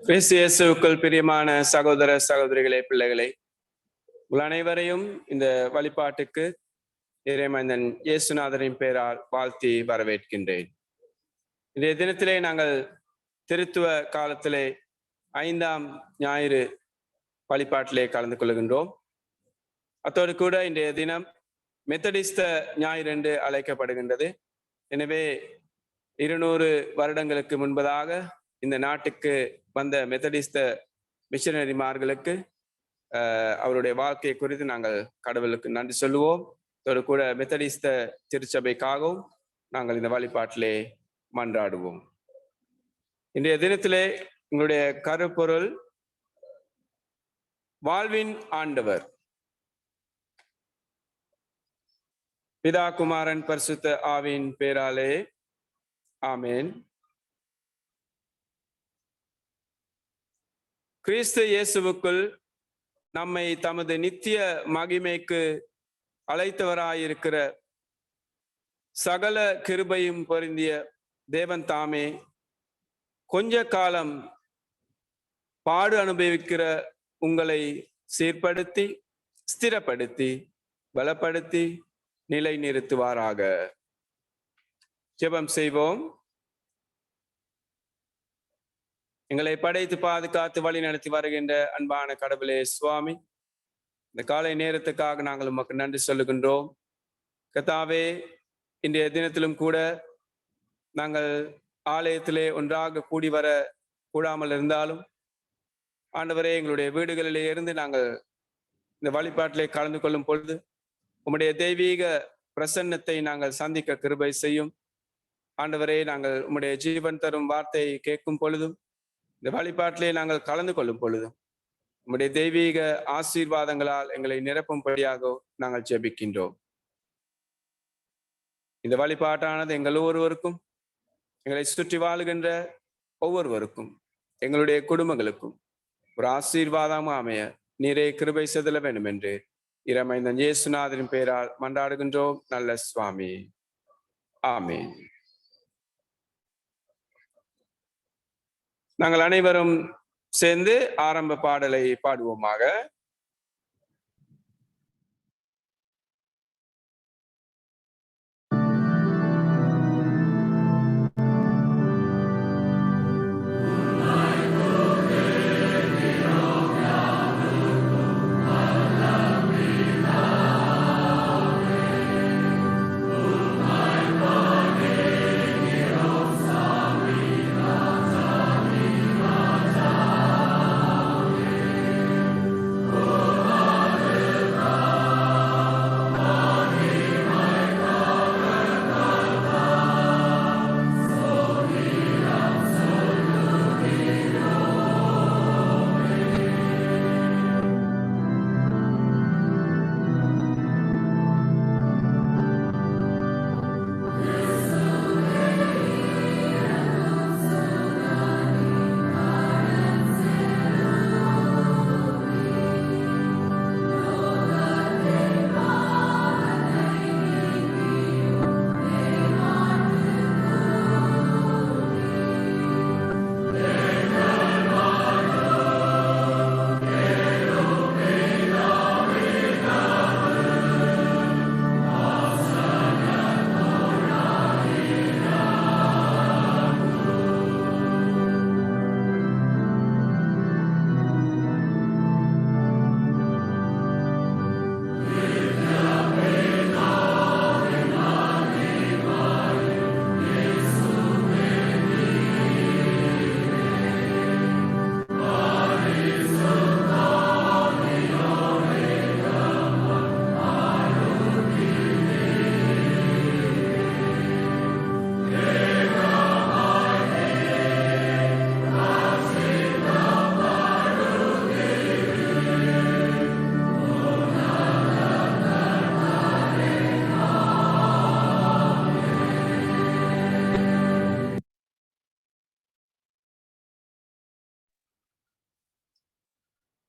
கிறிஸ்து இயேசுவுக்குள் பிரியமான சகோதர சகோதரிகளே, பிள்ளைகளே, உங்கள் அனைவரையும் இந்த வழிபாட்டுக்கு இறைமந்தன் இயேசுநாதரின் பெயரால் வாழ்த்தி வரவேற்கின்றேன். இன்றைய தினத்திலே நாங்கள் திருத்துவ காலத்திலே 5ஆம் ஞாயிறு வழிபாட்டிலே கலந்து கொள்கின்றோம். அத்தோடு கூட இன்றைய தினம் மெத்தடிஸ்த ஞாயிறு என்று அழைக்கப்படுகின்றது. எனவே 200 வருடங்களுக்கு முன்பதாக இந்த நாட்டுக்கு வந்த மெத்தடிஸ்த மிஷனரிமார்களுக்கு அவருடைய வாழ்க்கையை குறித்து நாங்கள் கடவுளுக்கு நன்றி சொல்லுவோம். அதோடு கூட மெத்தடிஸ்த திருச்சபைக்காகவும் நாங்கள் இந்த வழிபாட்டிலே மன்றாடுவோம். இன்றைய தினத்திலே உங்களுடைய கருப்பொருள் வாழ்வின் ஆண்டவர். பிதா குமாரன் பரிசுத்த ஆவியின் பேராலே ஆமேன். கிறிஸ்து இயேசுவுக்குள் நம்மை தமது நித்திய மகிமைக்கு அழைத்தவராயிருக்கிற சகல கிருபையும் பொருந்திய தேவன் தாமே கொஞ்ச காலம் பாடு அனுபவிக்கிற உங்களை சீர்படுத்தி, ஸ்திரப்படுத்தி, பலப்படுத்தி, நிலை நிறுத்துவாராக. ஜெபம் செய்வோம். எங்களை படைத்து பாதுகாத்து வழி நடத்தி வருகின்ற அன்பான கடவுளே சுவாமி, இந்த காலை நேரத்துக்காக நாங்கள் உமக்கு நன்றி சொல்லுகின்றோம். கர்த்தாவே, இன்றைய தினத்திலும் கூட நாங்கள் ஆலயத்திலே ஒன்றாக கூடி வர கூடாமல் இருந்தாலும், ஆண்டவரே, எங்களுடைய வீடுகளிலே இருந்து நாங்கள் இந்த வழிபாட்டிலே கலந்து கொள்ளும் பொழுது உம்முடைய தெய்வீக பிரசன்னத்தை நாங்கள் சந்திக்க கிருபை செய்யும். ஆண்டவரே, நாங்கள் உம்முடைய ஜீவன் தரும் வார்த்தையை கேட்கும் பொழுதும், இந்த வழிபாட்டிலே நாங்கள் கலந்து கொள்ளும் பொழுதும் உம்முடைய தெய்வீக ஆசீர்வாதங்களால் எங்களை நிரப்பும்படியாக நாங்கள் ஜெபிக்கின்றோம். இந்த வழிபாட்டானது எங்கள் ஒருவருக்கும், எங்களை சுற்றி வாழுகின்ற ஒவ்வொருவருக்கும் எங்களுடைய குடும்பங்களுக்கும் ஒரு ஆசீர்வாதமாக அமைய நீரே கிருபை செதல வேண்டும் என்று இறைமைந்தன் இயேசுநாதரின் பெயரால் மன்றாடுகின்றோம் நல்ல சுவாமி. ஆமென். நாங்கள் அனைவரும் சேர்ந்து ஆரம்ப பாடலை பாடுவோமாக.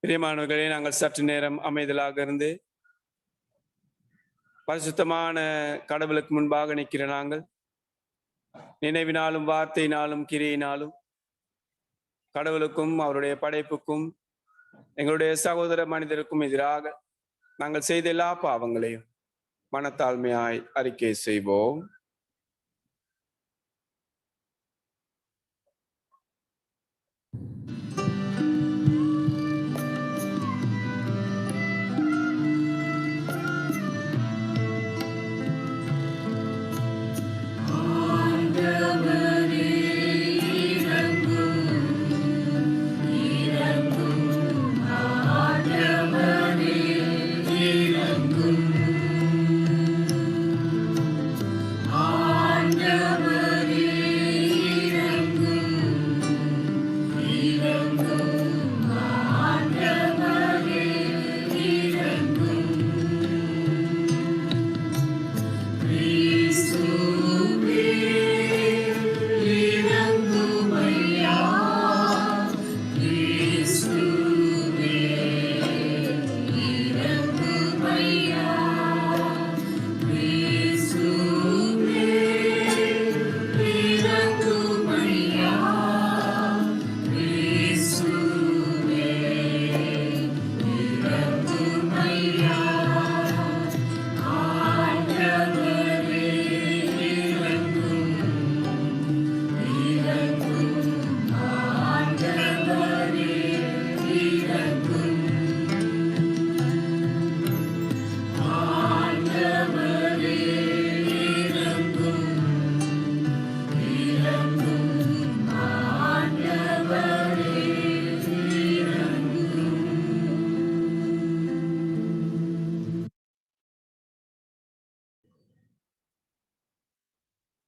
பிரியமானவர்களே, நாங்கள் சற்று நேரம் அமைதலாக இருந்து பரிசுத்தமான கடவுளுக்கு முன்பாக நிற்கிற நாங்கள் நினைவினாலும் வார்த்தையினாலும் கிரியினாலும் கடவுளுக்கும் அவருடைய படைப்புக்கும் எங்களுடைய சகோதர மனிதருக்கும் எதிராக நாங்கள் செய்த எல்லா பாவங்களையும் மனத்தாழ்மையாய் அறிக்கை செய்வோம்.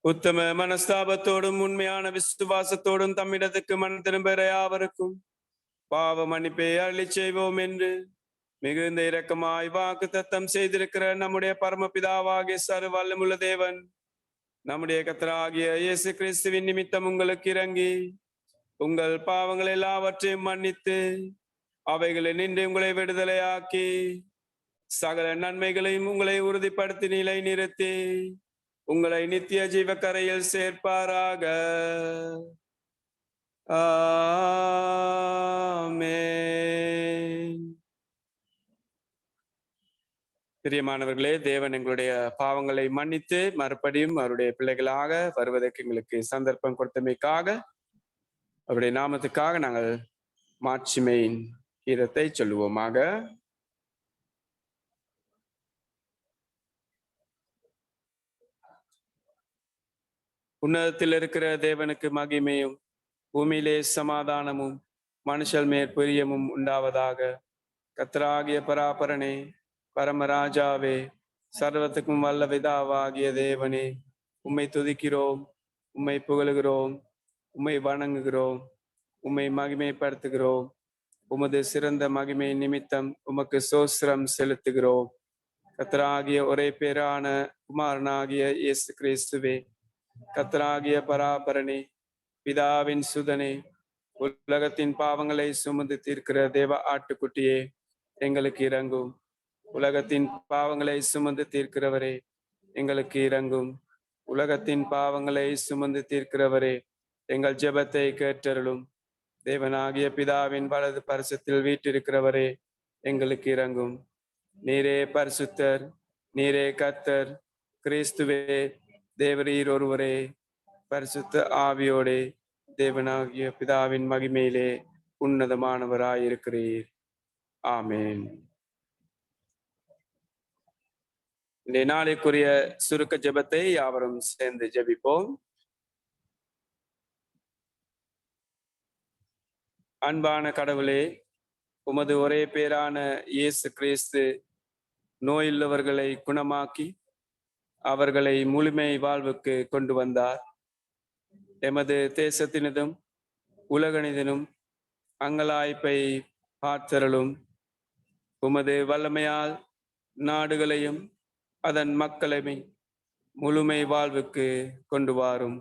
உத்தம மனஸ்தாபத்தோடும் உண்மையான விசுவாசத்தோடும் தம்மிடத்துக்கு மனம் திரும்புகிற யாவருக்கும் பாவ மன்னிப்பை அருளி செய்வோம் என்று மிகுந்த இரக்கமாய் வாக்கு தத்தம் செய்திருக்கிற நம்முடைய பரமபிதாவாகிய சர்வ வல்லமுள்ள தேவன் நம்முடைய கர்த்தராகிய இயேசு கிறிஸ்துவின் நிமித்தம் உங்களுக்கு இறங்கி உங்கள் பாவங்கள் எல்லாவற்றையும் மன்னித்து அவைகளை நின்று உங்களை விடுதலையாக்கி சகல நன்மைகளையும் உங்களை உறுதிப்படுத்தி நிலை நிறுத்தி உங்களை நித்திய ஜீவக்கரையில் சேர்ப்பாராக. ஆமென். பிரியமானவர்களே, தேவன் எங்களுடைய பாவங்களை மன்னித்து மறுபடியும் அவருடைய பிள்ளைகளாக வருவதற்கு எங்களுக்கு சந்தர்ப்பம் கொடுத்தமைக்காக அவருடைய நாமத்துக்காக நாங்கள் மாட்சிமையின் கீதத்தை சொல்லுவோமாக. உன்னதத்தில் இருக்கிற தேவனுக்கு மகிமையும் பூமியிலே சமாதானமும் மனுஷர் மேற் பிரியமும் உண்டாவதாக. கர்த்தராகிய பராபரனே, பரமராஜாவே, சர்வத்துக்கும் வல்ல பிதாவாகிய தேவனே, உம்மை துதிக்கிறோம், உம்மை புகழுகிறோம், உம்மை வணங்குகிறோம், உம்மை மகிமைப்படுத்துகிறோம். உமது சிறந்த மகிமை நிமித்தம் உமக்கு சோஸ்திரம் செலுத்துகிறோம். கர்த்தராகிய ஒரே பேரான குமாரனாகிய இயேசு கிறிஸ்துவே, கர்த்தராகிய பராபரனே, பிதாவின் சுதனே, உலகத்தின் பாவங்களை சுமந்து தீர்க்கிற தேவ ஆட்டுக்குட்டியே, எங்களுக்கு இரங்கும். உலகத்தின் பாவங்களை சுமந்து தீர்க்கிறவரே, எங்களுக்கு இரங்கும். உலகத்தின் பாவங்களை சுமந்து தீர்க்கிறவரே, எங்கள் ஜெபத்தை கேட்டருளும். தேவனாகிய பிதாவின் வலது பரிசுத்தில் வீற்றிருக்கிறவரே, எங்களுக்கு இரங்கும். நீரே பரிசுத்தர், நீரே கர்த்தர், கிறிஸ்துவே தேவரீர் ஒருவரே, பரிசுத்த ஆவியோடே தேவனாகிய பிதாவின் மகிமையிலே உன்னதமானவராயிருக்கிறீர். ஆமென். இந்த நாளைக்குரிய சுருக்க ஜெபத்தை யாவரும் சேர்ந்து ஜெபிப்போம். அன்பான கடவுளே, உமது ஒரே பேரான இயேசு கிறிஸ்து நோயுள்ளவர்களை குணமாக்கி அவர்களை முழுமை வாழ்வுக்கு கொண்டு வந்தார். எமது தேசத்தினதும் உலகனிதனும் அங்கலாய்ப்பை பார்த்தருளும். உமது வல்லமையால் நாடுகளையும் அதன் மக்களையும் முழுமை வாழ்வுக்கு கொண்டு வாரும்.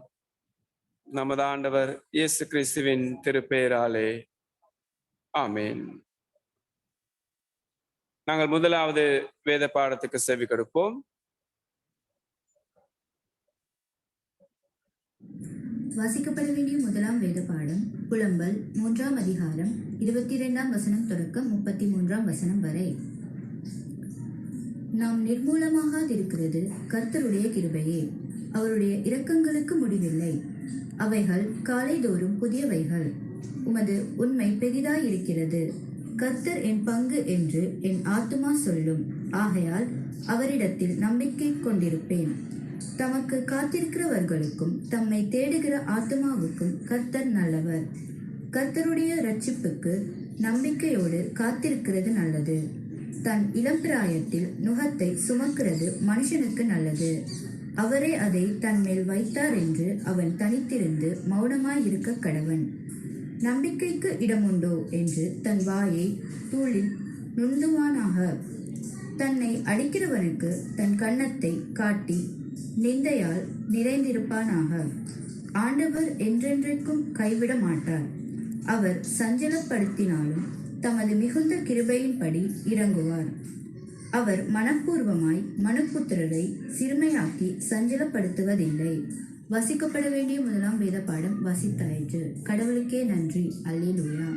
நமது ஆண்டவர் இயேசு கிறிஸ்துவின் திருப்பெயராலே ஆமென். நாங்கள் முதலாவது வேத பாடத்துக்கு செவி கொடுப்போம். வாசிக்கப்பட வேண்டிய முதலாம் வேத பாடம் புலம்பல் 3ஆம் அதிகாரம் 22ஆம் வசனம் தொடக்கம் 33ஆம் வசனம் வரை. நாம் நிர்மூலமாகாதிருக்கிறது கர்த்தருடைய கிருபையே, அவருடைய இரக்கங்களுக்கு முடிவில்லை. அவைகள் காலைதோறும் புதியவைகள். உமது உண்மை பெரிதாயிருக்கிறது. கர்த்தர் என் பங்கு என்று என் ஆத்துமா சொல்லும். ஆகையால் அவரிடத்தில் நம்பிக்கை கொண்டிருப்பேன். தமக்கு காத்திருக்கிறவர்களுக்கும் தம்மை தேடுகிற ஆத்துமாவுக்கும் கர்த்தர் நல்லவர். கர்த்தருடைய இரட்சிப்புக்கு நம்பிக்கையோடு காத்திருக்கிறது நல்லது. தன் இளம்பிராயத்தில் நுகத்தை சுமக்கிறது மனுஷனுக்கு நல்லது. அவரே அதை தன்மேல் வைத்தார் என்று அவன் தனித்திருந்து மௌனமாய் இருக்க கடவன். நம்பிக்கைக்கு இடமுண்டோ என்று தன் வாயை தூளில் நுண்ணுவானாக. தன்னை அடிக்கிறவனுக்கு தன் கன்னத்தை காட்டி நிந்தையால் நிறைந்திருப்பானாக. ஆண்டவர் என்றென்றைக்கும் கைவிட மாட்டார். அவர் சஞ்சலப்படுத்தினாலும் தமது மிகுந்த கிருபையின்படி இறங்குவார். அவர் மனப்பூர்வமாய் மனுப்புத்திரரை சிறுமையாக்கி சஞ்சலப்படுத்துவதில்லை. வசிக்கப்பட வேண்டிய முதலாம் வேத பாடம் வசித்தாயிற்று. கடவுளுக்கே நன்றி. அல்லேலூயா.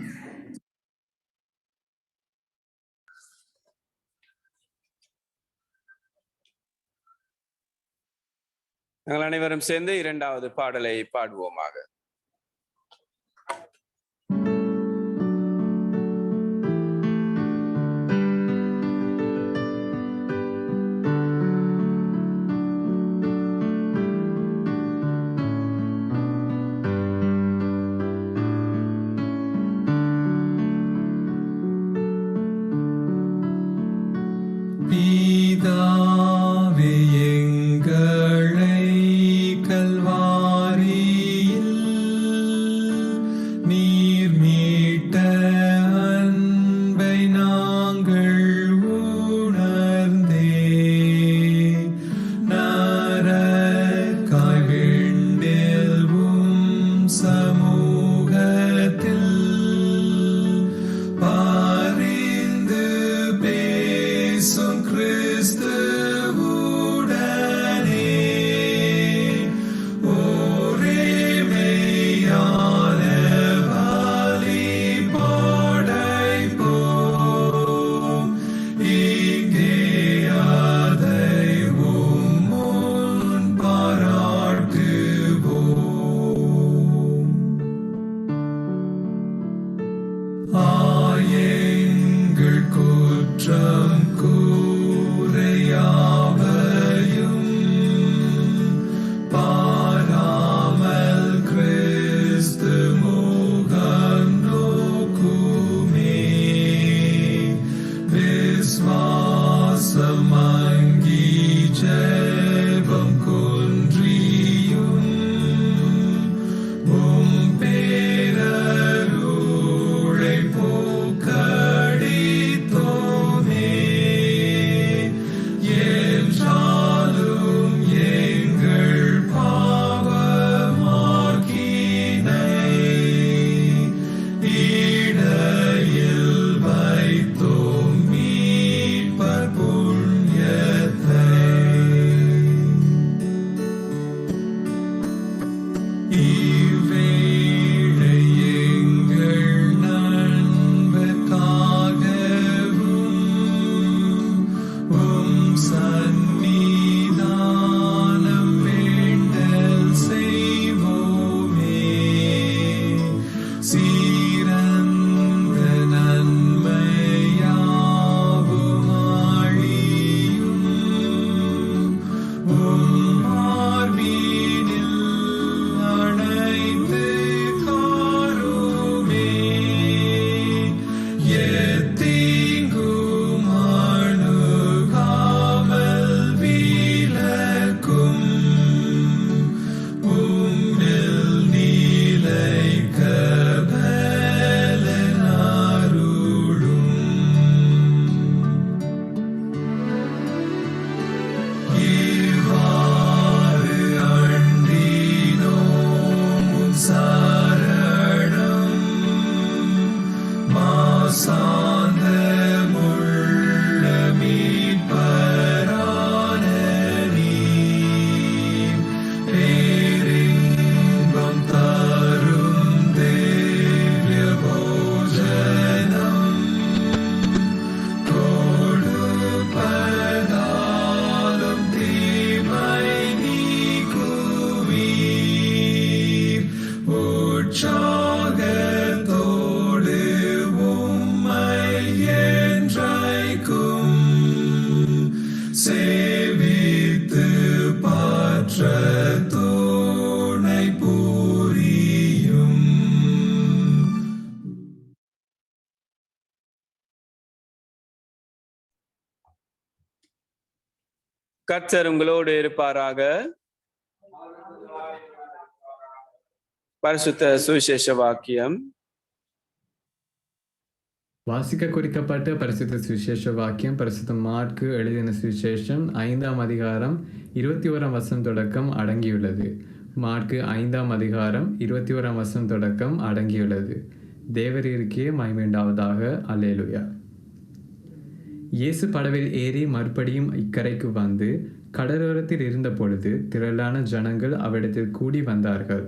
நாங்கள் அனைவரும் சேர்ந்து இரண்டாவது பாடலை பாடுவோமாக. பிதாவே, எங்களை கல்வாரியில் இவ்வேளை எங்கள் நண்பர்க்காகவும் உம் சந்நிதானம் வேண்டல் செய்வோமே. சீரந்த நன்மையாவும் ஆழியும் உம் மார்பினில் அணைத்து காருமே. எத்தீங்கும் அணுகாமல் விலக்கும் உம்மில் நிலைக்க பலன் அருளும். இவ்வாறு அண்டினோம் உம் சரணம். மாசாந்தமுள்ள மீட்பரான நீர், பேரின்பம் தரும் திவ்ய போஜனம் கொடுப்பதாலும் தீமை நீக்குவீர். உற்சாகத்தோடு உம்மை என்றைக்கும் சேவித்து பாற்ற துணை புரியும். கர்த்தர் உங்களோடு இருப்பாராக. பரிசுத்த சுவிசேஷ வாக்கியம் வாசிக்க குறிக்கப்பட்ட பரிசுத்த சுவிசேஷ வாக்கியம் பரிசுத்த மார்க்கு எழுதின சுவிசேஷம் 5ஆம் அதிகாரம் 21ஆம் வசனம் தொடக்கம் அடங்கியுள்ளது. மார்க்கு 5ஆம் அதிகாரம் 21ஆம் வசனம் தொடக்கம் அடங்கியுள்ளது. தேவரீருக்கே மகிமையுண்டாவதாக. அல்லேலூயா. இயேசு படவில் ஏறி மறுபடியும் இக்கரைக்கு வந்து கடலோரத்தில் இருந்த பொழுது திரளான ஜனங்கள் அவரிடத்தில் கூடி வந்தார்கள்.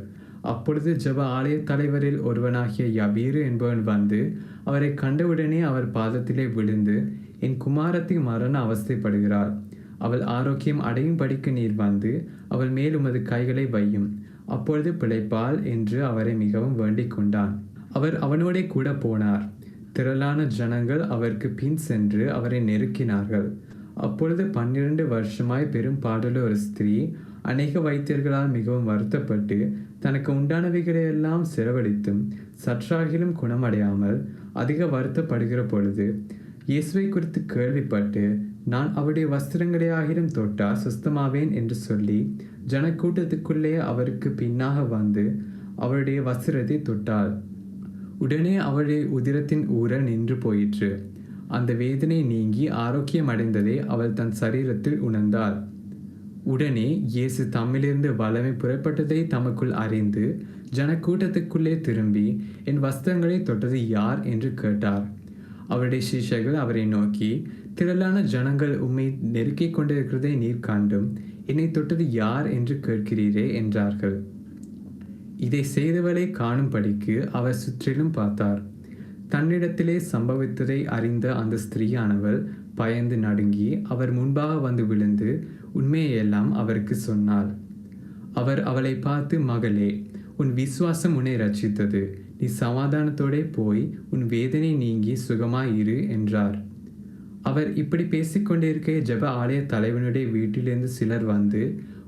அப்பொழுது ஜெப ஆலய தலைவரில் ஒருவனாகிய யபீரு என்பவன் வந்து அவரை கண்டவுடனே அவர் பாதத்திலே விழுந்து, என் குமாரத்தி மரண அவஸ்தைப்படுகிறாள், அவள் ஆரோக்கியம் அடையும்படிக்கு நீர் வந்து அவள் மேல் உமது கைகளை வையும், அப்பொழுது பிழைப்பாள் என்று அவரை மிகவும் வேண்டிக் கொண்டான். அவர் அவனோடே கூட போனார். திரளான ஜனங்கள் அவருக்கு பின் சென்று அவரை நெருக்கினார்கள். அப்பொழுது 12 வருஷமாய் பெரும் பாடுள்ள ஒரு ஸ்திரீ அநேக வைத்தியர்களால் மிகவும் வருத்தப்பட்டு தனக்கு உண்டானவைகளையெல்லாம் செலவழித்தும் சற்றாகிலும் குணமடையாமல் அதிக வருத்தப்படுகிற பொழுது இயேசுவை குறித்து கேள்விப்பட்டு, நான் அவருடைய வஸ்திரங்களை ஆகிலும் தொட்டால் சுஸ்தமாவேன் என்று சொல்லி ஜனக்கூட்டத்துக்குள்ளே அவருக்கு பின்னாக வந்து அவருடைய வஸ்திரத்தை தொட்டாள். உடனே அவளுடைய உதிரத்தின் ஊரல் நின்று போயிற்று. அந்த வேதனை நீங்கி ஆரோக்கியம் அடைந்ததை அவள் தன் சரீரத்தில் உணர்ந்தாள். உடனே இயேசு தம்மிலிருந்து வல்லமை புறப்பட்டதை தமக்குள் அறிந்து ஜனக்கூட்டத்துக்குள்ளே திரும்பி, என் வஸ்திரங்களை தொட்டது யார் என்று கேட்டார். அவருடைய சீஷர்கள் அவரை நோக்கி, திரளான ஜனங்கள் உம்மை நெருக்கிக் கொண்டிருக்கிறதை நீர் கண்டும் என்னை தொட்டது யார் என்று கேட்கிறீரே என்றார்கள். இதை செய்தவளை காணும்படிக்கு அவர் சுற்றிலும் பார்த்தார். தன்னிடத்திலே சம்பவித்ததை அறிந்த அந்த ஸ்திரீயானவள் பயந்து நடுங்கி அவர் முன்பாக வந்து விழுந்து உண்மையெல்லாம் அவருக்கு சொன்னாள். அவர் அவளை பார்த்து, மகளே, உன் விசுவாசம் உன்னை ரட்சித்தது, நீ சமாதானத்தோடே போய் உன் வேதனை நீங்கி சுகமாயிரு என்றார். அவர் இப்படி பேசிக்கொண்டிருக்க ஜெப ஆலய தலைவனுடைய வீட்டிலிருந்து சிலர் வந்து,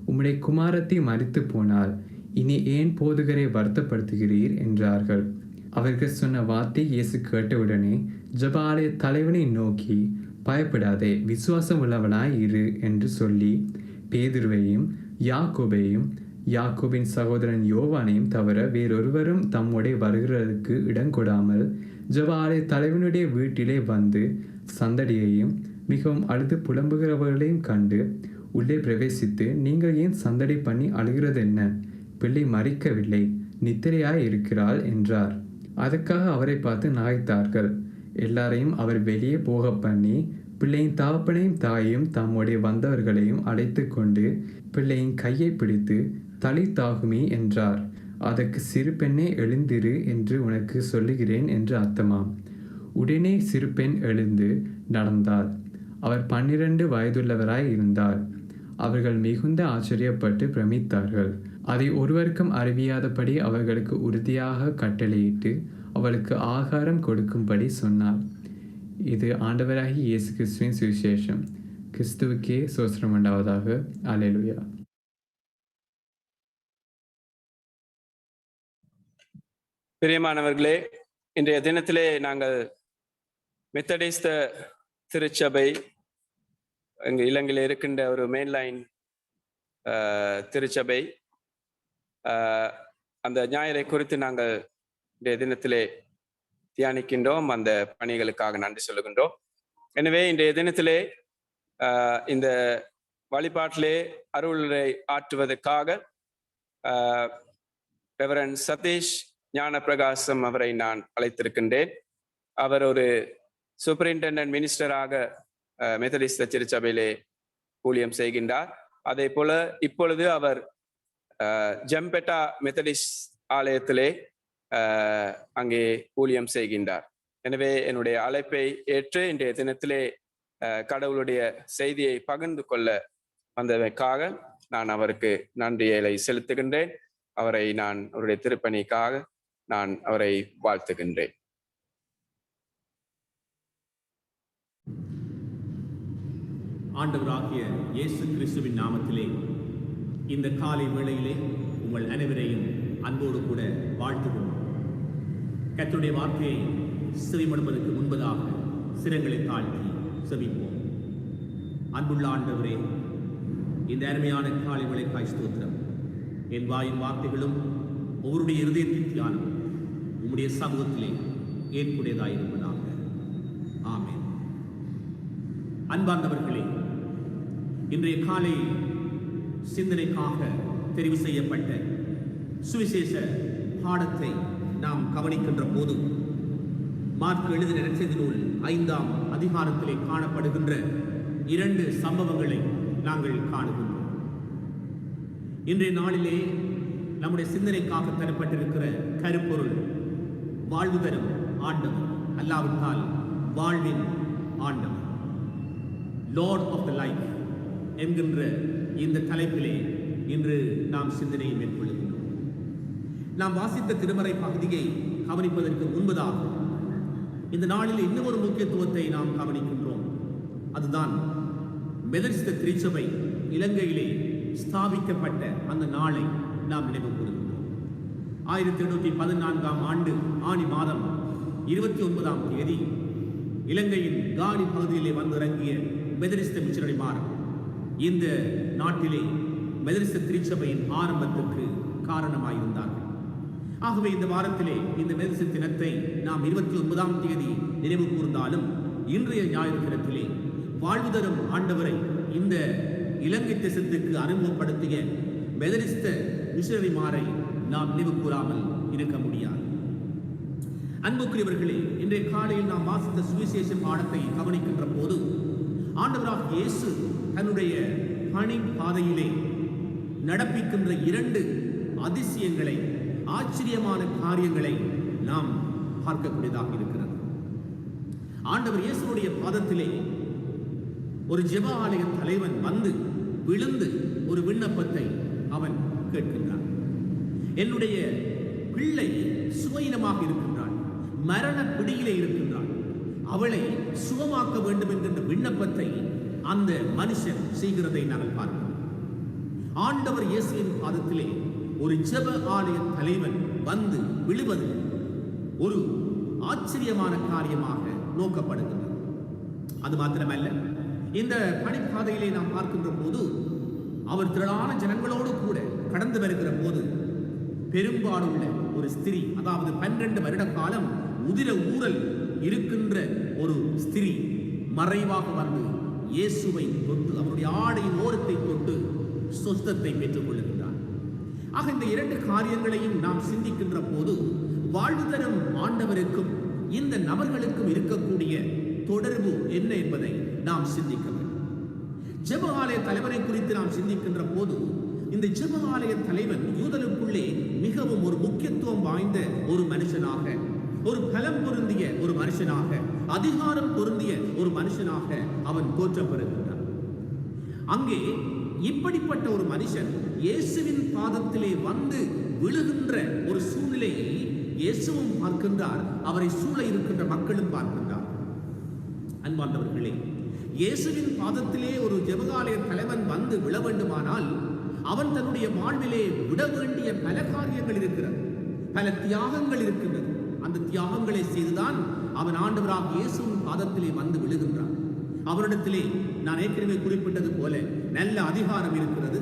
உம்முடைய குமாரத்தி மரித்து போனாள், இனி ஏன் போதுகரை வருத்தப்படுத்துகிறீர் என்றார்கள். அவர்கள் சொன்ன வார்த்தை இயேசு கேட்டவுடனே ஜெப ஆலய தலைவனை நோக்கி, பயப்படாதே, விசுவாசம் உள்ளவனாய் இரு என்று சொல்லி பேதுருவையும் யாக்கோபையும் யாக்கோபின் சகோதரன் யோவானையும் தவிர வேறொருவரும் தம்முடைய வருகிறதுக்கு இடங்கொடாமல் ஜெப ஆலய தலைவனுடைய வீட்டிலே வந்து சந்தடியையும் மிகவும் அழுது புலம்புகிறவர்களையும் கண்டு உள்ளே பிரவேசித்து, நீங்கள் ஏன் சந்தடி பண்ணி அழுகிறது என்ன? பிள்ளை மரிக்கவில்லை, நித்திரையாய் இருக்கிறாள் என்றார். அதற்காக அவரை பார்த்து நகைத்தார்கள். எல்லாரையும் அவர் வெளியே போக பண்ணி பிள்ளையின் தகப்பனையும் தாயையும் தம்முடைய வந்தவர்களையும் அழைத்து கொண்டு பிள்ளையின் கையை பிடித்து தலித்தாகுமி என்றார். அதற்கு சிறு பெண்ணே எழுந்திரு என்று உனக்கு சொல்லுகிறேன் என்று அர்த்தமாம். உடனே சிறு பெண் எழுந்து நடந்தார். அவர் 12 வயதுள்ளவராய் இருந்தார். அவர்கள் மிகுந்த ஆச்சரியப்பட்டு பிரமித்தார்கள். அதை ஒருவருக்கும் அறிவியாதபடி அவர்களுக்கு உறுதியாக கட்டளையிட்டு அவளுக்கு ஆகாரம் கொடுக்கும்படி சொன்னார். இது ஆண்டவராகிய இயேசு கிறிஸ்துவின் சுவிசேஷம். கிறிஸ்துவுக்கே சோஸ்திரம் உண்டாவதாக. அல்லேலூயா. பிரியமானவர்களே, இன்றைய தினத்திலே நாங்கள் மெத்தடிஸ்த திருச்சபை இங்கு இலங்கையில் இருக்கின்ற ஒரு மெயின்லைன் திருச்சபை அந்த ஞாயிறை குறித்து நாங்கள் இன்றைய தினத்திலே தியானிக்கின்றோம். அந்த பணிகளுக்காக நன்றி சொல்லுகின்றோம். எனவே இன்றைய தினத்திலே இந்த வழிபாட்டிலே அருளை ஆற்றுவதற்காக ரெவரண்ட் சதீஷ் ஞான பிரகாசம் அவரை நான் அழைத்திருக்கின்றேன். அவர் ஒரு சூப்பரிண்டெண்டன்ட் மினிஸ்டராக மெத்தடிஸ்த திருச்சபையிலே ஊழியம் செய்கின்றார். அதே போல இப்பொழுது அவர் ஜம்பெட்டா மெத்தடிஸ்ட் ஆலயத்திலே அங்கே ஊழியம் செய்கின்றார். எனவே என்னுடைய அழைப்பை ஏற்று இன்றைய தினத்திலே கடவுளுடைய செய்தியை பகிர்ந்து கொள்ள வந்ததற்காக நான் அவருக்கு நன்றியை செலுத்துகின்றேன். அவருடைய திருப்பணிக்காக நான் அவரை வாழ்த்துகின்றேன். ஆண்டவராகிய இயேசு கிறிஸ்துவின் நாமத்திலே இந்த காலை வேளையிலே உங்கள் அனைவரையும் அன்போடு கூட வாழ்த்துவோம். கர்த்தருடைய வார்த்தையை செவிமடுப்பதற்கு முன்பதாக சிரங்களை தாழ்த்தி செவிப்போம். அன்புள்ள ஆண்டவரே, இந்த அருமையான காலை வேளைக்காய் ஸ்தோத்திரம். என் வாயின் வார்த்தைகளும் ஒவ்வொருடைய இருதயத்தின் தியானம் உம்முடைய சமூகத்திலே ஏற்புடையதாயிருப்பதாக. ஆமென். அன்பார்ந்தவர்களே, இன்றைய காலை சிந்தனைக்காக தெரிவு செய்யப்பட்ட சுவிசேஷ பாடத்தை நாம் கவனிக்கின்ற போது மார்க் எழுதின நற்செய்தி நூல் 5ஆம் அதிகாரத்திலே காணப்படுகின்ற 2 சம்பவங்களை நாங்கள் காணுகின்றோம். இன்றைய நாளிலே நம்முடைய சிந்தனைக்காக தரப்பட்டிருக்கிற கருப்பொருள் வாழ்வு தரும் ஆண்டவர், அல்லாவிட்டால் வாழ்வின் ஆண்டவர், லார்ட் ஆஃப் த லைஃப் என்கின்ற இந்த தலைப்பிலே இன்று நாம் சிந்தனையை மேற்கொள்ளுகின்றோம். நாம் வாசித்த திருமறை பகுதியை கவனிப்பதற்கு முன்பதாக இந்த நாளில் இன்னும் ஒரு முக்கியத்துவத்தை நாம் கவனிக்கின்றோம். அதுதான் மெதடிஸ்த திருச்சபை இலங்கையிலே ஸ்தாபிக்கப்பட்ட அந்த நாளை நாம் நினைவு கூறுகின்றோம். 1814ஆம் ஆண்டு ஆனி மாதம் 29ஆம் தேதி இலங்கையின் காலி பகுதியிலே வந்திறங்கிய மெதடிஸ்த மிஷனரிமார் இந்த நாட்டிலே மெதடிஸ்த திருச்சபையின் ஆரம்பத்திற்கு காரணமாயிருந்தார்கள். ஆகவே இந்த வாரத்திலே இந்த மெதடிஸ்த தினத்தை நாம் 29ஆம் தேதி நினைவு கூர்ந்தாலும் இன்றைய ஞாயிறு தினத்திலே வாழ்வு தரும் ஆண்டவரை இந்த இலங்கை தேசத்துக்கு அறிமுகப்படுத்திய மெதடிஸ்த மிஷனரிமாரை நாம் நினைவு கூறாமல் இருக்க முடியாது. அன்புக்குரியவர்களே, இன்றைய காலையில் நாம் வாசித்த சுவிசேஷ பாடத்தை கவனிக்கின்ற போது ஆண்டவராக இயேசு தன்னுடைய பணி பாதையிலே நடப்பிக்கின்ற 2 அதிசயங்களை, ஆச்சரியமான காரியங்களை நாம் பார்க்கக்கூடியதாக இருக்கிறது. ஆண்டவர் இயேசுடைய பாதத்திலே ஒரு ஜெப ஆலய தலைவன் வந்து விழுந்து ஒரு விண்ணப்பத்தை அவன் கேட்கின்றான். என்னுடைய பிள்ளை சுவையினமாக இருக்கின்றாள், மரண பிடியிலே இருக்கின்றாள், அவளை சுகமாக்க வேண்டும் என்கின்ற விண்ணப்பத்தை அந்த மனுஷன் செய்கிறதை நாங்கள் பார்க்கிறோம். ஆண்டவர் இயேசுவின் பாதத்திலே ஒரு ஜெப ஆலய தலைவன் வந்து விழுவது ஒரு ஆச்சரியமான காரியமாக நோக்கப்படுகிறது. அது மாத்திரமல்ல, இந்த பணிப்பாதையிலே நாம் பார்க்கின்ற போது அவர் திரளான ஜனங்களோடு கூட கடந்து வருகிற போது பெரும்பாலுள்ள ஒரு ஸ்திரீ, அதாவது 12 வருட காலம் உதிர ஊரல் இருக்கின்ற ஒரு ஸ்திரீ மறைவாக வந்து இயேசுவை தொட்டு அவருடைய ஆடையின் ஓரத்தை தொட்டு சொஸ்தத்தை பெற்றுக் கொள்ளுகின்றார். ஆக இந்த 2 காரியங்களையும் நாம் சிந்திக்கின்ற போது வாழ்வு தரும் ஆண்டவருக்கும் இந்த நபர்களுக்கும் இருக்கக்கூடிய தொடர்பு என்ன என்பதை நாம் சிந்திக்க வேண்டும். ஜெப ஆலய தலைவரை குறித்து நாம் சிந்திக்கின்ற போது இந்த ஜெப ஆலய தலைவன் யூதர்களுக்குள்ளே மிகவும் ஒரு முக்கியத்துவம் வாய்ந்த ஒரு மனுஷனாக, ஒரு பலம் பொருந்திய ஒரு மனுஷனாக, அதிகாரம் பொருந்திய ஒரு மனுஷனாக அவன் போற்றப்பெறுகின்றான். அங்கே இப்படிப்பட்ட ஒரு மனுஷன் இயேசுவின் பாதத்திலே வந்து விழுகின்ற ஒரு சூழ்நிலையை இயேசுவும் பார்க்கின்றார், அவரை சூழ இருக்கின்ற மக்களும் பார்க்கின்றார். அன்பார்ந்தவர்களே, இயேசுவின் பாதத்திலே ஒரு ஜெபஆலய தலைவன் வந்து விழ வேண்டுமானால் அவன் தன்னுடைய வாழ்விலே விட வேண்டிய பல காரியங்கள் இருக்கிறது, பல தியாகங்கள் இருக்கின்றது. அந்த தியாகங்களை செய்துதான் அவன் ஆண்டவராக இயேசுவின் பாதத்திலே வந்து விழுகின்றான். அவரிடத்திலே நான் ஏற்கனவே குறிப்பிட்டது போல நல்ல அதிகாரம் இருக்கிறது,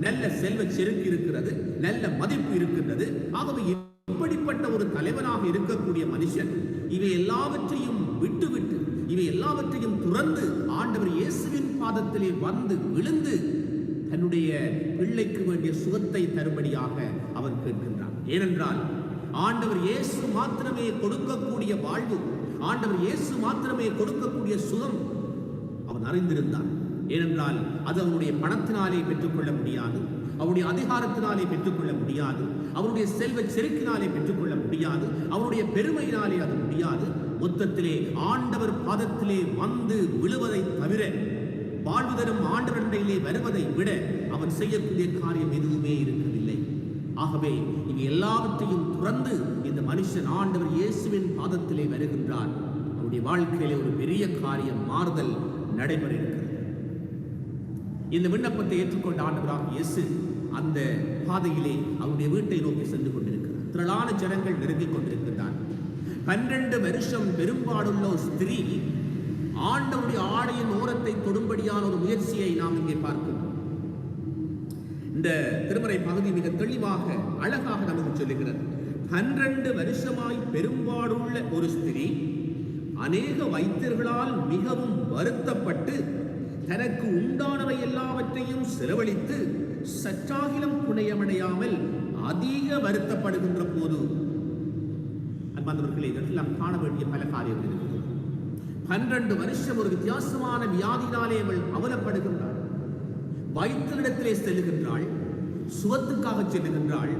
நல்ல செல்வ செருக்கு இருக்கிறது, நல்ல மதிப்பு இருக்கின்றது. ஆகவே இப்படிப்பட்ட ஒரு தலைவனாக இருக்கக்கூடிய மனுஷன் இவை எல்லாவற்றையும் விட்டுவிட்டு, இவை எல்லாவற்றையும் துறந்து ஆண்டவர் இயேசுவின் பாதத்திலே வந்து விழுந்து தன்னுடைய பிள்ளைக்கு வேண்டிய சுகத்தை தரும்படியாக அவன் கேட்கின்றான். ஏனென்றால் ஆண்டவர் இயேசு மாத்திரமே கொடுக்கக்கூடிய வாழ்வு, ஆண்டவர் இயேசு மாத்திரமே கொடுக்கக்கூடிய சுகம் அவன் அறிந்திருந்தான். ஏனென்றால் அது அவனுடைய பணத்தினாலே பெற்றுக்கொள்ள முடியாது, அவருடைய அதிகாரத்தினாலே பெற்றுக்கொள்ள முடியாது, அவருடைய செல்வ செருக்கினாலே பெற்றுக்கொள்ள முடியாது, அவருடைய பெருமையினாலே அது முடியாது. மொத்தத்திலே ஆண்டவர் பாதத்திலே வந்து விழுவதை தவிர, வாழ்வு தரும் ஆண்டவரிடையிலே வருவதை விட அவன் செய்யக்கூடிய காரியம் எதுவுமே இருக்கவில்லை. ஆகவே இவை எல்லாவற்றையும் துறந்து இந்த மனுஷன் ஆண்டவர் இயேசுவின் பாதத்திலே வருகின்றார். அவருடைய வாழ்க்கையிலே ஒரு பெரிய காரியம், மாறுதல் நடைபெற இருக்கிறது. இந்த விண்ணப்பத்தை ஏற்றுக்கொண்ட ஆண்டவராக இயேசு அந்த பாதையிலே அவருடைய வீட்டை நோக்கி சென்று கொண்டிருக்கிறார். திரளான ஜனங்கள் நெருங்கிக் கொண்டிருக்கிறார். 12 வருஷம் பெரும்பாடுள்ள ஒரு ஸ்திரீ ஆண்டவருடைய ஆடையின் ஓரத்தை தொடும்படியான ஒரு முயற்சியை நாம் இங்கே பார்க்கிறோம். இந்த திருமறை பகுதி மிக தெளிவாக அழகாக நமக்கு சொல்லுகிறது. 12 வருஷமாய் பெரும்பாடுள்ள ஒரு ஸ்திரீ அநேக வைத்தியர்களால் மிகவும் வருத்தப்பட்டு தனக்கு உண்டானவை எல்லாவற்றையும் செலவழித்து சற்றாகிலும் புனையமடையாமல் அதிக வருத்தப்படுகின்ற போது, அன்பார்ந்தவர்களே, இதற்கு நாம் காண வேண்டிய பல காரியங்கள் இருக்கிறது. 12 வருஷம் ஒரு வித்தியாசமான வியாதினாலே அவள் அவலப்படுகின்றாள். வைத்தியரிடத்திலே செல்லுகின்றாள், சுகத்துக்காக செல்லுகின்றாள்.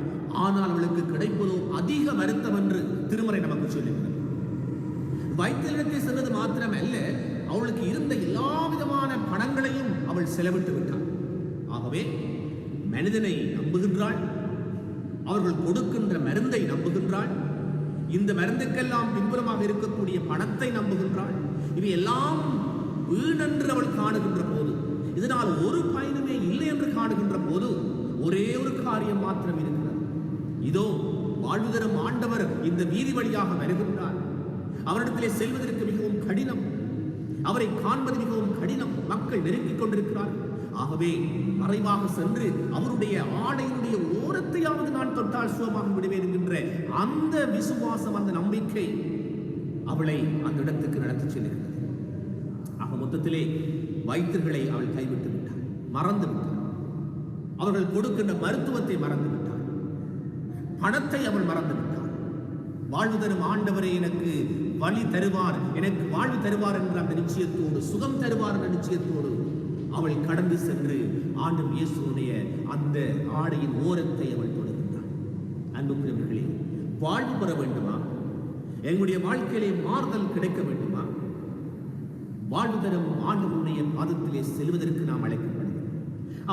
ஆனால் அவளுக்கு கிடைப்பதோ அதிக வருத்தம் என்று திருமறை நமக்கு சொல்லுகிறது. வைத்தியரிடத்தில் செல்வது மாத்திரமல்ல, அவளுக்கு இருந்த எல்லா விதமான பணங்களையும் அவள் செலவிட்டு விட்டாள். ஆகவே மனிதனை நம்புகின்றாள், அவர்கள் கொடுக்கின்ற மருந்தை நம்புகின்றாள், இந்த மருந்துக்கெல்லாம் பின்புறமாக இருக்கக்கூடிய பணத்தை நம்புகின்றாள். இவை எல்லாம் வீணென்று அவள் காணுகின்ற போது, இதனால் ஒரு பயனுமே இல்லை என்று காணுகின்ற போது, ஒரே ஒரு காரியம் மாத்திரம் இருக்கிறது. இதோ வாழ்வு தரும் ஆண்டவர் இந்த வீதி வழியாக வருகின்றார். அவரிடத்திலே செல்வதற்கு மிகவும் கடினம், அவரை காண்பது மிகவும் கடினம். மக்கள் நெருங்கிக் கொண்டிருக்கிறார்கள். ஆகவே மறைவாக சென்று அவருடைய ஆடையினுடைய ஓரத்தையாவது நான் தொட்டால் சுகமாக விடுவேன் என்கின்ற அந்த விசுவாசம், அந்த நம்பிக்கை அவளை அந்த இடத்துக்கு நடத்தி செல்கிறது. ஆக மொத்தத்திலே வைத்தியர்களை அவள் கைவிட்டு விட்டாள், மறந்து விட்டாள். அவர்கள் கொடுக்கின்ற மருத்துவத்தை மறந்து விட்டாள், பணத்தை அவள் மறந்து விட்டாள். வாழ்வு தரும் ஆண்டவரை எனக்கு வழி தருவார், எனக்கு வாழ்வு தருவார் என்ற அந்த நிச்சயத்தோடு, சுகம் தருவார் என்ற நிச்சயத்தோடு அவள் கடந்து சென்று ஆண்டவர் இயேசுவுடைய அந்த ஆடையின் ஓரத்தை அவள் தொடுகின்றாள். அன்புக்குரியவர்களே, வாழ்வு பெற வேண்டுமா? எங்களுடைய வாழ்க்கையிலே மாறுதல் கிடைக்க வேண்டுமா? வாழ்வு தரும் ஆண்டவருடைய பாதத்திலே செல்வதற்கு நாம் அழைக்கப்படுகிறோம்.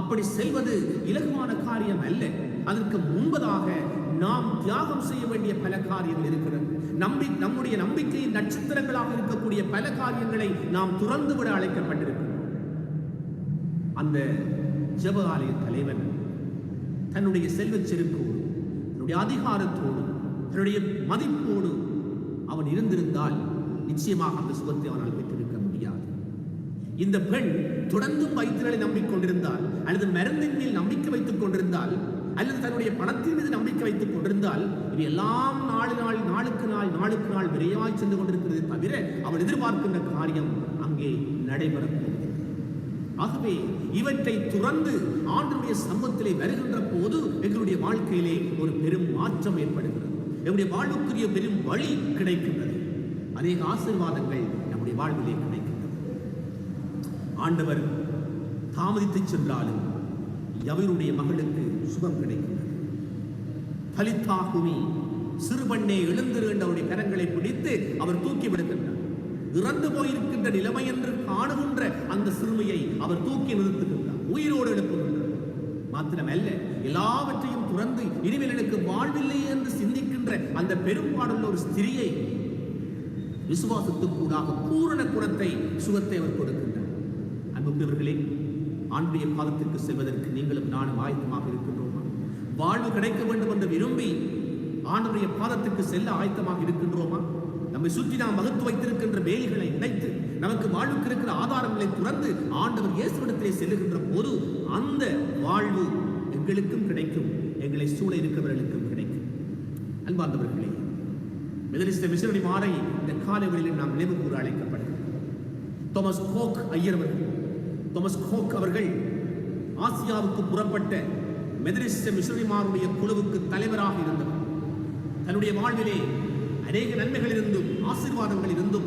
அப்படி செல்வது இலகுவான காரியம் அல்ல. அதற்கு முன்பதாக நாம் தியாகம் செய்ய வேண்டிய பல காரியங்கள் இருக்கிறது. நம்முடைய நம்பிக்கையின் நட்சத்திரங்களாக இருக்கக்கூடிய பல காரியங்களை நாம் துறந்துவிட அழைக்கப்பட்டிருக்கிறோம். அந்த ஜெப ஆலய தலைவன் தன்னுடைய செல்வச் செருக்கோடு, தன்னுடைய அதிகாரத்தோடு, தன்னுடைய மதிப்போடு அவன் இருந்திருந்தால் நிச்சயமாக அந்த சுகத்தை அவனால் பெற்றிருக்க முடியாது. இந்த பெண் தொடர்ந்தும் வைத்தியர்களை நம்பிக்கொண்டிருந்தால், அல்லது மருந்தின் மேல் நம்பிக்கை வைத்துக் கொண்டிருந்தால், அல்லது தன்னுடைய பணத்தின் மீது நம்பிக்கை வைத்துக் கொண்டிருந்தால், இது எல்லாம் நாளுக்கு நாள் விரைவாய் சென்று கொண்டிருக்கிறது தவிர அவள் எதிர்பார்க்கின்ற காரியம் அங்கே நடைபெறக்கூடும். ஆகவே இவற்றை துறந்து ஆண்டவருடைய சமூகத்திலே வருகின்ற போது எங்களுடைய வாழ்க்கையிலே ஒரு பெரும் மாற்றம் ஏற்படுகிறது. நம்முடைய வாழ்வுக்குரிய பெரும் வழி கிடைக்கின்றது. அநேக ஆசீர்வாதங்கள் நம்முடைய வாழ்விலே கிடைக்கின்றது. ஆண்டவர் தாமதித்து சென்றாலும் யவருடைய மகளுக்கு சுகம் கிடைக்கிறது. பலித்தாகுமி சிறுபண்ணே எழுந்திரு என்ற அவருடைய கரங்களை பிடித்து அவர் தூக்கி விடுகின்றார். இறந்து போயிருக்கின்ற நிலைமை என்று காணுகின்ற அந்த சிறுமியை அவர் தூக்கி நிறுத்துகின்றார், உயிரோடு எழுப்புகின்றார். மாத்திரமல்ல, எல்லாவற்றையும் துறந்து இனிமேல் எனக்கு வாழ்வில்லை என்று சிந்திக்கின்ற அந்த பெரும்பாடுள்ள ஒரு ஸ்திரியை விசுவாசத்துக்கூடாக பூரண குணத்தை சுகத்தை அவர் கொடுக்கின்றார். அன்புக்குரியவர்களே, ஆண்டுடைய பாதத்திற்கு செல்வதற்கு நீங்களும் நானும் ஆயத்தமாக இருக்கின்றோமா? வாழ்வு கிடைக்க வேண்டும் என்று விரும்பி ஆண்டுடைய பாதத்திற்கு செல்ல ஆயத்தமாக இருக்கின்றோமா? நம்மை சுற்றி நாம் வகுத்து வைத்திருக்கின்ற வேலிகளை உடைத்து நமக்கு வாழ்வுக்கு இருக்கிற ஆதாரங்களை துறந்து ஆண்டவர் இயேசுவிடத்திலே செல்லுகின்ற போது அந்த வாழ்வு எங்களுக்கும் கிடைக்கும், எங்களை சூழ இருக்கிறவர்களுக்கும் கிடைக்கும். அன்பார்ந்தவர்களே, மெதடிஸ்ட் மிஷனரி மாரை இந்த காலை வேளையில் நாம் நினைவு கூற அழைக்கப்படுகிறோம். தாமஸ் கோக் ஐயர் அவர்கள், தாமஸ் கோக் அவர்கள் ஆசியாவுக்கு புறப்பட்ட மெதடிஸ்ட் மிஷனரிமாருடைய குழுவுக்கு தலைவராக இருந்தவர். தன்னுடைய வாழ்விலே அநேக நன்மைகள் இருந்தும் ஆசீர்வாதங்கள் இருந்தும்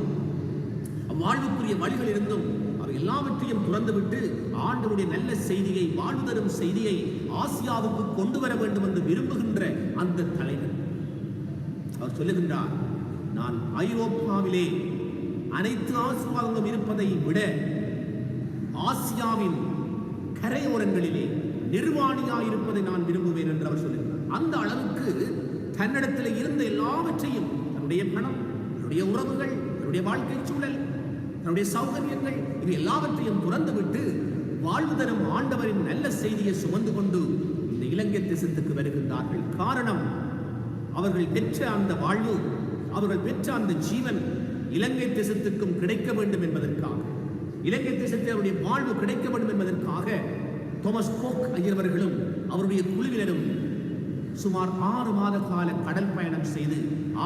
வாழ்வுக்குரிய வழிகள் இருந்தும் அவர் எல்லாவற்றையும் துறந்துவிட்டு ஆண்டவருடைய நல்ல செய்தியை, வாழ்வு தரும் செய்தியை ஆசியாவுக்கு கொண்டு வர வேண்டும் என்று விரும்புகின்ற அந்த தலைவர் அவர் சொல்லுகின்றார், நான் ஐரோப்பாவிலே அனைத்து ஆசீர்வாதங்களும் இருப்பதை விட ஆசியாவின் கரையோரங்களிலே நிர்வாணியாயிருப்பதை நான் விரும்புவேன் என்று அவர் சொல்லுகிறார். அந்த அளவுக்கு தன்னிடத்தில் இருந்த எல்லாவற்றையும், தன்னுடைய பணம், தன்னுடைய உறவுகள், தன்னுடைய வாழ்க்கை சூழல், தன்னுடைய சௌகரியங்கள், இது எல்லாவற்றையும் துறந்துவிட்டு வாழ்வு தரும் ஆண்டவரின் நல்ல செய்தியை சுமந்து கொண்டு இந்த இலங்கை தேசத்துக்கு வருகின்றார்கள். காரணம், அவர்கள் பெற்ற அந்த வாழ்வு, அவர்கள் பெற்ற அந்த ஜீவன் இலங்கை தேசத்துக்கும் கிடைக்க வேண்டும் என்பதற்காக, இலங்கை தேசத்தில் அவருடைய வாழ்வு கிடைக்க வேண்டும் என்பதற்காக தாமஸ் கோக் ஐயர்களும் அவருடைய குழுவினரும் சுமார் 6 மாத கால கடல் பயணம் செய்து,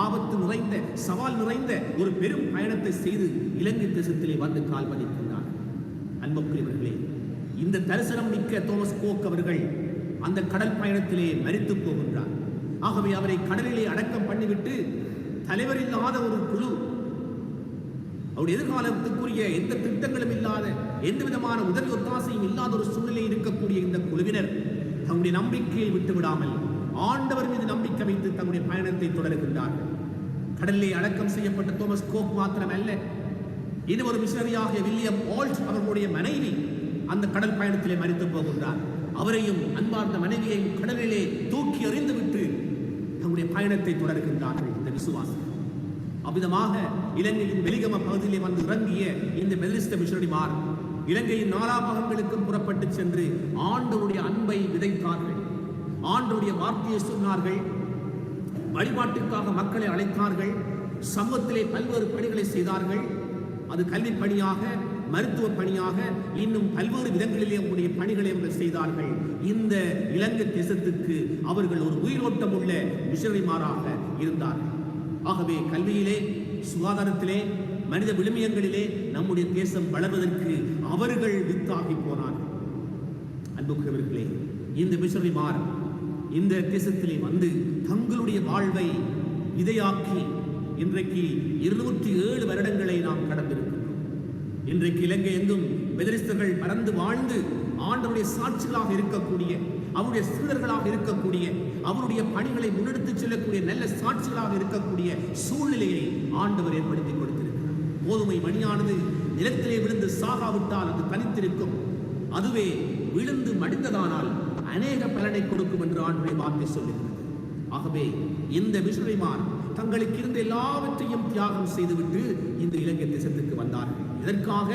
ஆபத்து நிறைந்த, சவால் நிறைந்த ஒரு பெரும் பயணத்தை செய்து இலங்கை தேசத்திலே வந்து கால் பதிக்கின்றார். அன்புக்குரியவர்களே, இந்த தரிசனம் மிக்க தாமஸ் கோக் அவர்கள் அந்த கடல் பயணத்திலே மரித்து போகின்றார். ஆகவே அவரை கடலிலே அடக்கம் பண்ணிவிட்டு தலைவர் இல்லாத ஒரு குழு, அவருடைய எதிர்காலத்துக்குரிய எந்த திட்டங்களும் இல்லாத, எந்த விதமான உதவி ஒத்தாசையும் இல்லாத ஒரு சூழ்நிலை இருக்கக்கூடிய இந்த குழுவினர் தங்களுடைய நம்பிக்கையை விட்டுவிடாமல் ஆண்டவர் மீது நம்பிக்கை வைத்து தங்களுடைய பயணத்தை தொடர்கின்றார்கள். கடலிலே அடக்கம் செய்யப்பட்ட தாமஸ் கோக் மாத்திரமல்ல, இன்னும் ஒரு மிஷனரியாக வில்லியம் ஆல்ட் அவர்களுடைய மனைவி அந்த கடல் பயணத்திலே மரித்து போகின்றார். அவரையும் அன்பார்ந்த மனைவியையும் கடலிலே தூக்கி எறிந்துவிட்டு தங்களுடைய பயணத்தை தொடர்கின்றார்கள் இந்த விசுவாசம். அவ்விதமாக இலங்கையின் வெலிகம பகுதியிலே வந்து இறங்கிய இந்த மெதடிஸ்ட் மிஷனரிமார் இலங்கையின் 4 பாகங்களுக்கும் புறப்பட்டு சென்று ஆண்டவருடைய அன்பை விதைத்தார்கள், ஆண்டவருடைய வார்த்தையை சொன்னார்கள், வழிபாட்டுக்காக மக்களை அழைத்தார்கள், சமூகத்திலே பல்வேறு பணிகளை செய்தார்கள். அது கல்வி பணியாக, மருத்துவ பணியாக, இன்னும் பல்வேறு விதங்களிலே அவருடைய பணிகளை அவர்கள் செய்தார்கள். இந்த இலங்கை தேசத்துக்கு அவர்கள் ஒரு உயிரோட்டம் உள்ள மிஷனரிமாராக இருந்தார்கள். ஆகவே கல்வியிலே, சுகாதாரத்திலே, மனித விழுமியங்களிலே நம்முடைய தேசம் வளர்வதற்கு அவர்கள் வித்தாகி போனார்கள். அன்புக்குரியவர்களே, இந்த மிஷனரிமார் இந்த தேசத்திலே வந்து தங்களுடைய வாழ்வை இதையாக்கி இன்றைக்கு 207 வருடங்களை நாம் கடந்திருக்கிறோம். இன்றைக்கு இலங்கை எங்கும் மெதடிஸ்டர்கள் பறந்து வாழ்ந்து ஆண்டவருடைய சாட்சிகளாக இருக்கக்கூடிய, அவருடைய சீடர்களாக இருக்கக்கூடிய, அவருடைய பணிகளை முன்னெடுத்துச் செல்லக்கூடிய நல்ல சாட்சிகளாக இருக்கக்கூடிய சூழ்நிலையை ஆண்டவர் ஏற்படுத்தி கொடுத்திருக்கிறார். கோதுமை மணியானது நிலத்திலே விழுந்து சாகாவிட்டால் அது தனித்திருக்கும், அதுவே விழுந்து மடிந்ததானால் அநேக பலனை கொடுக்கும் என்று ஆண்டவருடைய வார்த்தை சொல்லுகிறது. ஆகவே இந்த மிஷனரிமார் தங்களுக்கு இருந்த எல்லாவற்றையும் தியாகம் செய்துவிட்டு இந்த இலங்கை தேசத்துக்கு வந்தார்கள். இதற்காக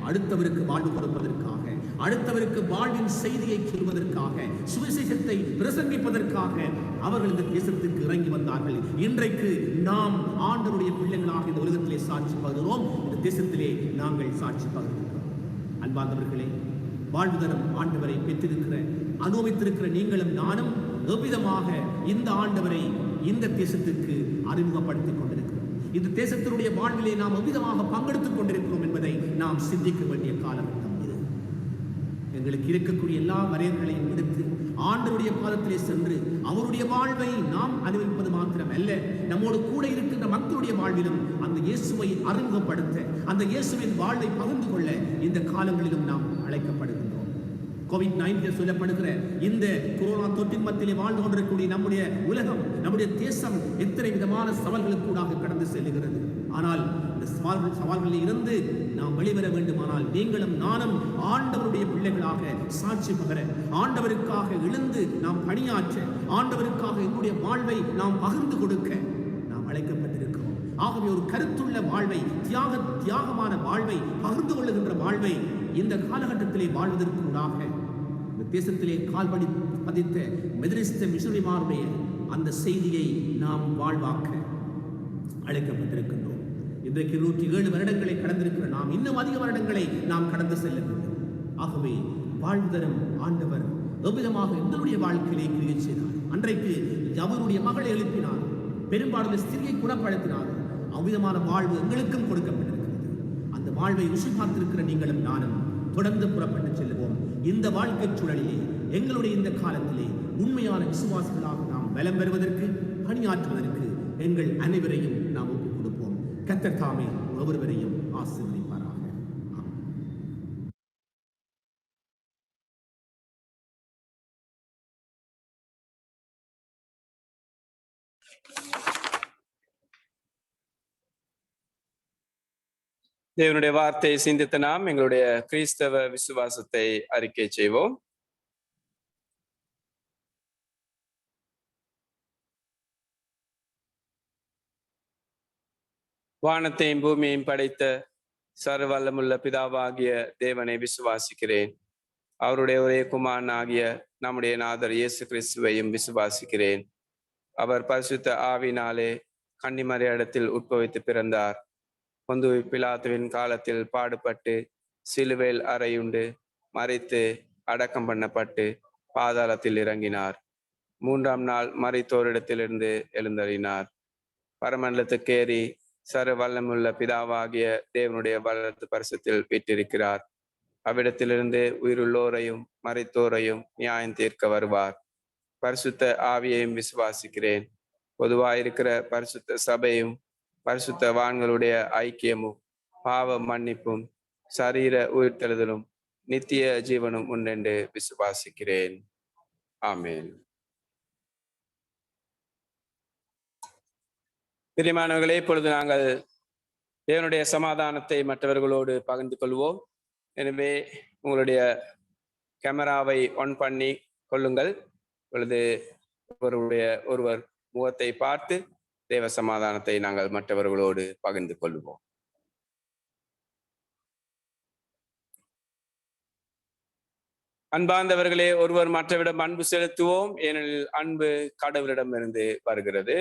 அடுத்தவருக்கு வாழ்வு கொடுப்பதற்காக, அடுத்தவருக்கு வாழ்வின் செய்தியை சொல்வதற்காக, சுவிசேஷத்தை பிரசங்கிப்பதற்காக அவர்கள் இந்த தேசத்துக்கு இறங்கி வந்தார்கள். இன்றைக்கு நாம் ஆண்டவருடைய பிள்ளைகளாக இந்த உலகத்திலே சாட்சி பகிர்கிறோம், இந்த தேசத்திலே நாங்கள் சாட்சி பகிர்கிறோம். அன்பார்ந்தவர்களே, வாழ்வு தரும் ஆண்டவரை பெற்றிருக்கிற, அனுபவித்திருக்கிற நீங்களும் நானும் எவ்விதமாக இந்த ஆண்டவரை இந்த தேசத்துக்கு அறிமுகப்படுத்திக் கொண்டிருக்கிறோம், இந்த தேசத்தினுடைய வாழ்விலே நாம் எவ்விதமாக பங்கெடுத்துக் கொண்டிருக்கிறோம் என்பதை நாம் சிந்திக்க வேண்டிய காலகட்டம் இது. எங்களுக்கு இருக்கக்கூடிய எல்லா வரையறைகளையும் எடுத்து ஆண்டவருடைய பாதத்திலே சென்று அவருடைய வாழ்வை நாம் அனுபவிப்பது மாத்திரமல்ல, நம்மோடு கூட இருக்கின்ற மக்களுடைய வாழ்விலும் அந்த இயேசுவை அறிமுகப்படுத்த, அந்த இயேசுவின் வாழ்வை பகிர்ந்து கொள்ள இந்த காலங்களிலும் நாம் அழைக்கப்படுகின்றோம். கோவிட்-19 சொல்லப்படுகிற இந்த கொரோனா தொற்றின் மத்தியிலே வாழ்ந்து கொண்டிருக்கக்கூடிய நம்முடைய உலகம், நம்முடைய தேசம் எத்தனை விதமான சவால்களுக்கூடாக கடந்து செல்லுகிறது. ஆனால் இந்த சவால்களில் இருந்து நாம் வெளிவர வேண்டுமானால் நீங்களும் நானும் ஆண்டவருடைய பிள்ளைகளாக சாட்சி பகர, ஆண்டவருக்காக எழுந்து நாம் பணியாற்ற, ஆண்டவருக்காக எங்களுடைய வாழ்வை நாம் பகிர்ந்து கொடுக்க நாம் அழைக்கப்பட்டிருக்கிறோம். ஆகவே ஒரு கருத்துள்ள வாழ்வை, தியாகமான வாழ்வை, பகிர்ந்து கொள்ளுகின்ற வாழ்வை இந்த காலகட்டத்திலே வாழ்வதற்குள்ளாக இந்த தேசத்திலே கால் பதித்த மெதரிஸ்த மிஷனரிமாருடைய அந்த செய்தியை நாம் வாழ்வாக்க அழைக்கப்பட்டிருக்கின்றோம். இன்றைக்கு 107 வருடங்களை கடந்திருக்கிற நாம் இன்னும் அதிக வருடங்களை நாம் கடந்து செல்ல வேண்டும். ஆகவே வாழ்வு தரும் ஆண்டவர் எவ்விதமாக எங்களுடைய வாழ்க்கையிலே கிரியை செய்தார். அன்றைக்கு அவருடைய மகளை எழுப்பினார், பெரும்பாலும் ஸ்திரியை குணப்படுத்தினார். அவ்விதமான வாழ்வு எங்களுக்கும் கொடுக்கப்பட்டிருக்கிறது. அந்த வாழ்வை ருசி பார்த்திருக்கிற நீங்களும் நானும் தொடர்ந்து புறப்பட்டு செல்லுவோம். இந்த வாழ்க்கை சூழலிலே எங்களுடைய இந்த காலத்திலே உண்மையான விசுவாசிகளாக நாம் பலம் பெறுவதற்கு, பணியாற்றுவதற்கு எங்கள் அனைவரையும் நாம் ஒப்புக் கொடுப்போம். கர்த்தர் தாமே ஒவ்வொருவரையும் ஆசீர்வதிப்பாராக. தேவனுடைய வார்த்தையை சிந்தித்த நாம் எங்களுடைய கிறிஸ்தவ விசுவாசத்தை அறிக்கை செய்வோம். வானத்தையும் பூமியையும் படைத்த சர்வவல்லமுள்ள பிதாவாகிய தேவனை விசுவாசிக்கிறேன். அவருடைய ஒரே குமாரன் ஆகிய நம்முடைய நாதர் இயேசு கிறிஸ்துவையும் விசுவாசிக்கிறேன். அவர் பரிசுத்த ஆவினாலே கன்னிமரியாளிடத்தில் உட்பவித்து பிறந்தார். பொந்து பிலாத்துவின் காலத்தில் பாடுபட்டு சிலுவையில் அறையுண்டு மரித்து அடக்கம் பண்ணப்பட்டு பாதாளத்தில் இறங்கினார். 3ஆம் நாள் மரித்தோரிடத்திலிருந்து எழுந்தறினார். பரமண்டலத்துக்கேறி சர்வ வல்லமுள்ள பிதாவாகிய தேவனுடைய வலது பரிசத்தில் வீற்றிருக்கிறார். அவ்விடத்திலிருந்து உயிருள்ளோரையும் மரித்தோரையும் நியாயம் தீர்க்க வருவார். பரிசுத்த ஆவியையும் விசுவாசிக்கிறேன். பொதுவாயிருக்கிற பரிசுத்த சபையும் பரிசுத்த வான்களுடைய ஐக்கியமும் பாவ மன்னிப்பும் சரீர உயிர்த்தெழுதலும் நித்திய ஜீவனும் உண்டென்று விசுவாசிக்கிறேன். ஆமென். பிரியமானவர்களே, இப்பொழுது நாங்கள் தேவனுடைய சமாதானத்தை மற்றவர்களோடு பகிர்ந்து கொள்வோம். எனவே உங்களுடைய கேமராவை ஆன் பண்ணி கொள்ளுங்கள். இப்பொழுது ஒருவர் முகத்தை பார்த்து தேவ சமாதானத்தை நாங்கள் மற்றவர்களோடு பகிர்ந்து கொள்வோம். அன்பார்ந்தவர்களே, ஒருவர் மற்றவரிடம் அன்பு செலுத்துவோம், ஏனெனில் அன்பு கடவுளிடமிருந்து வருகிறது.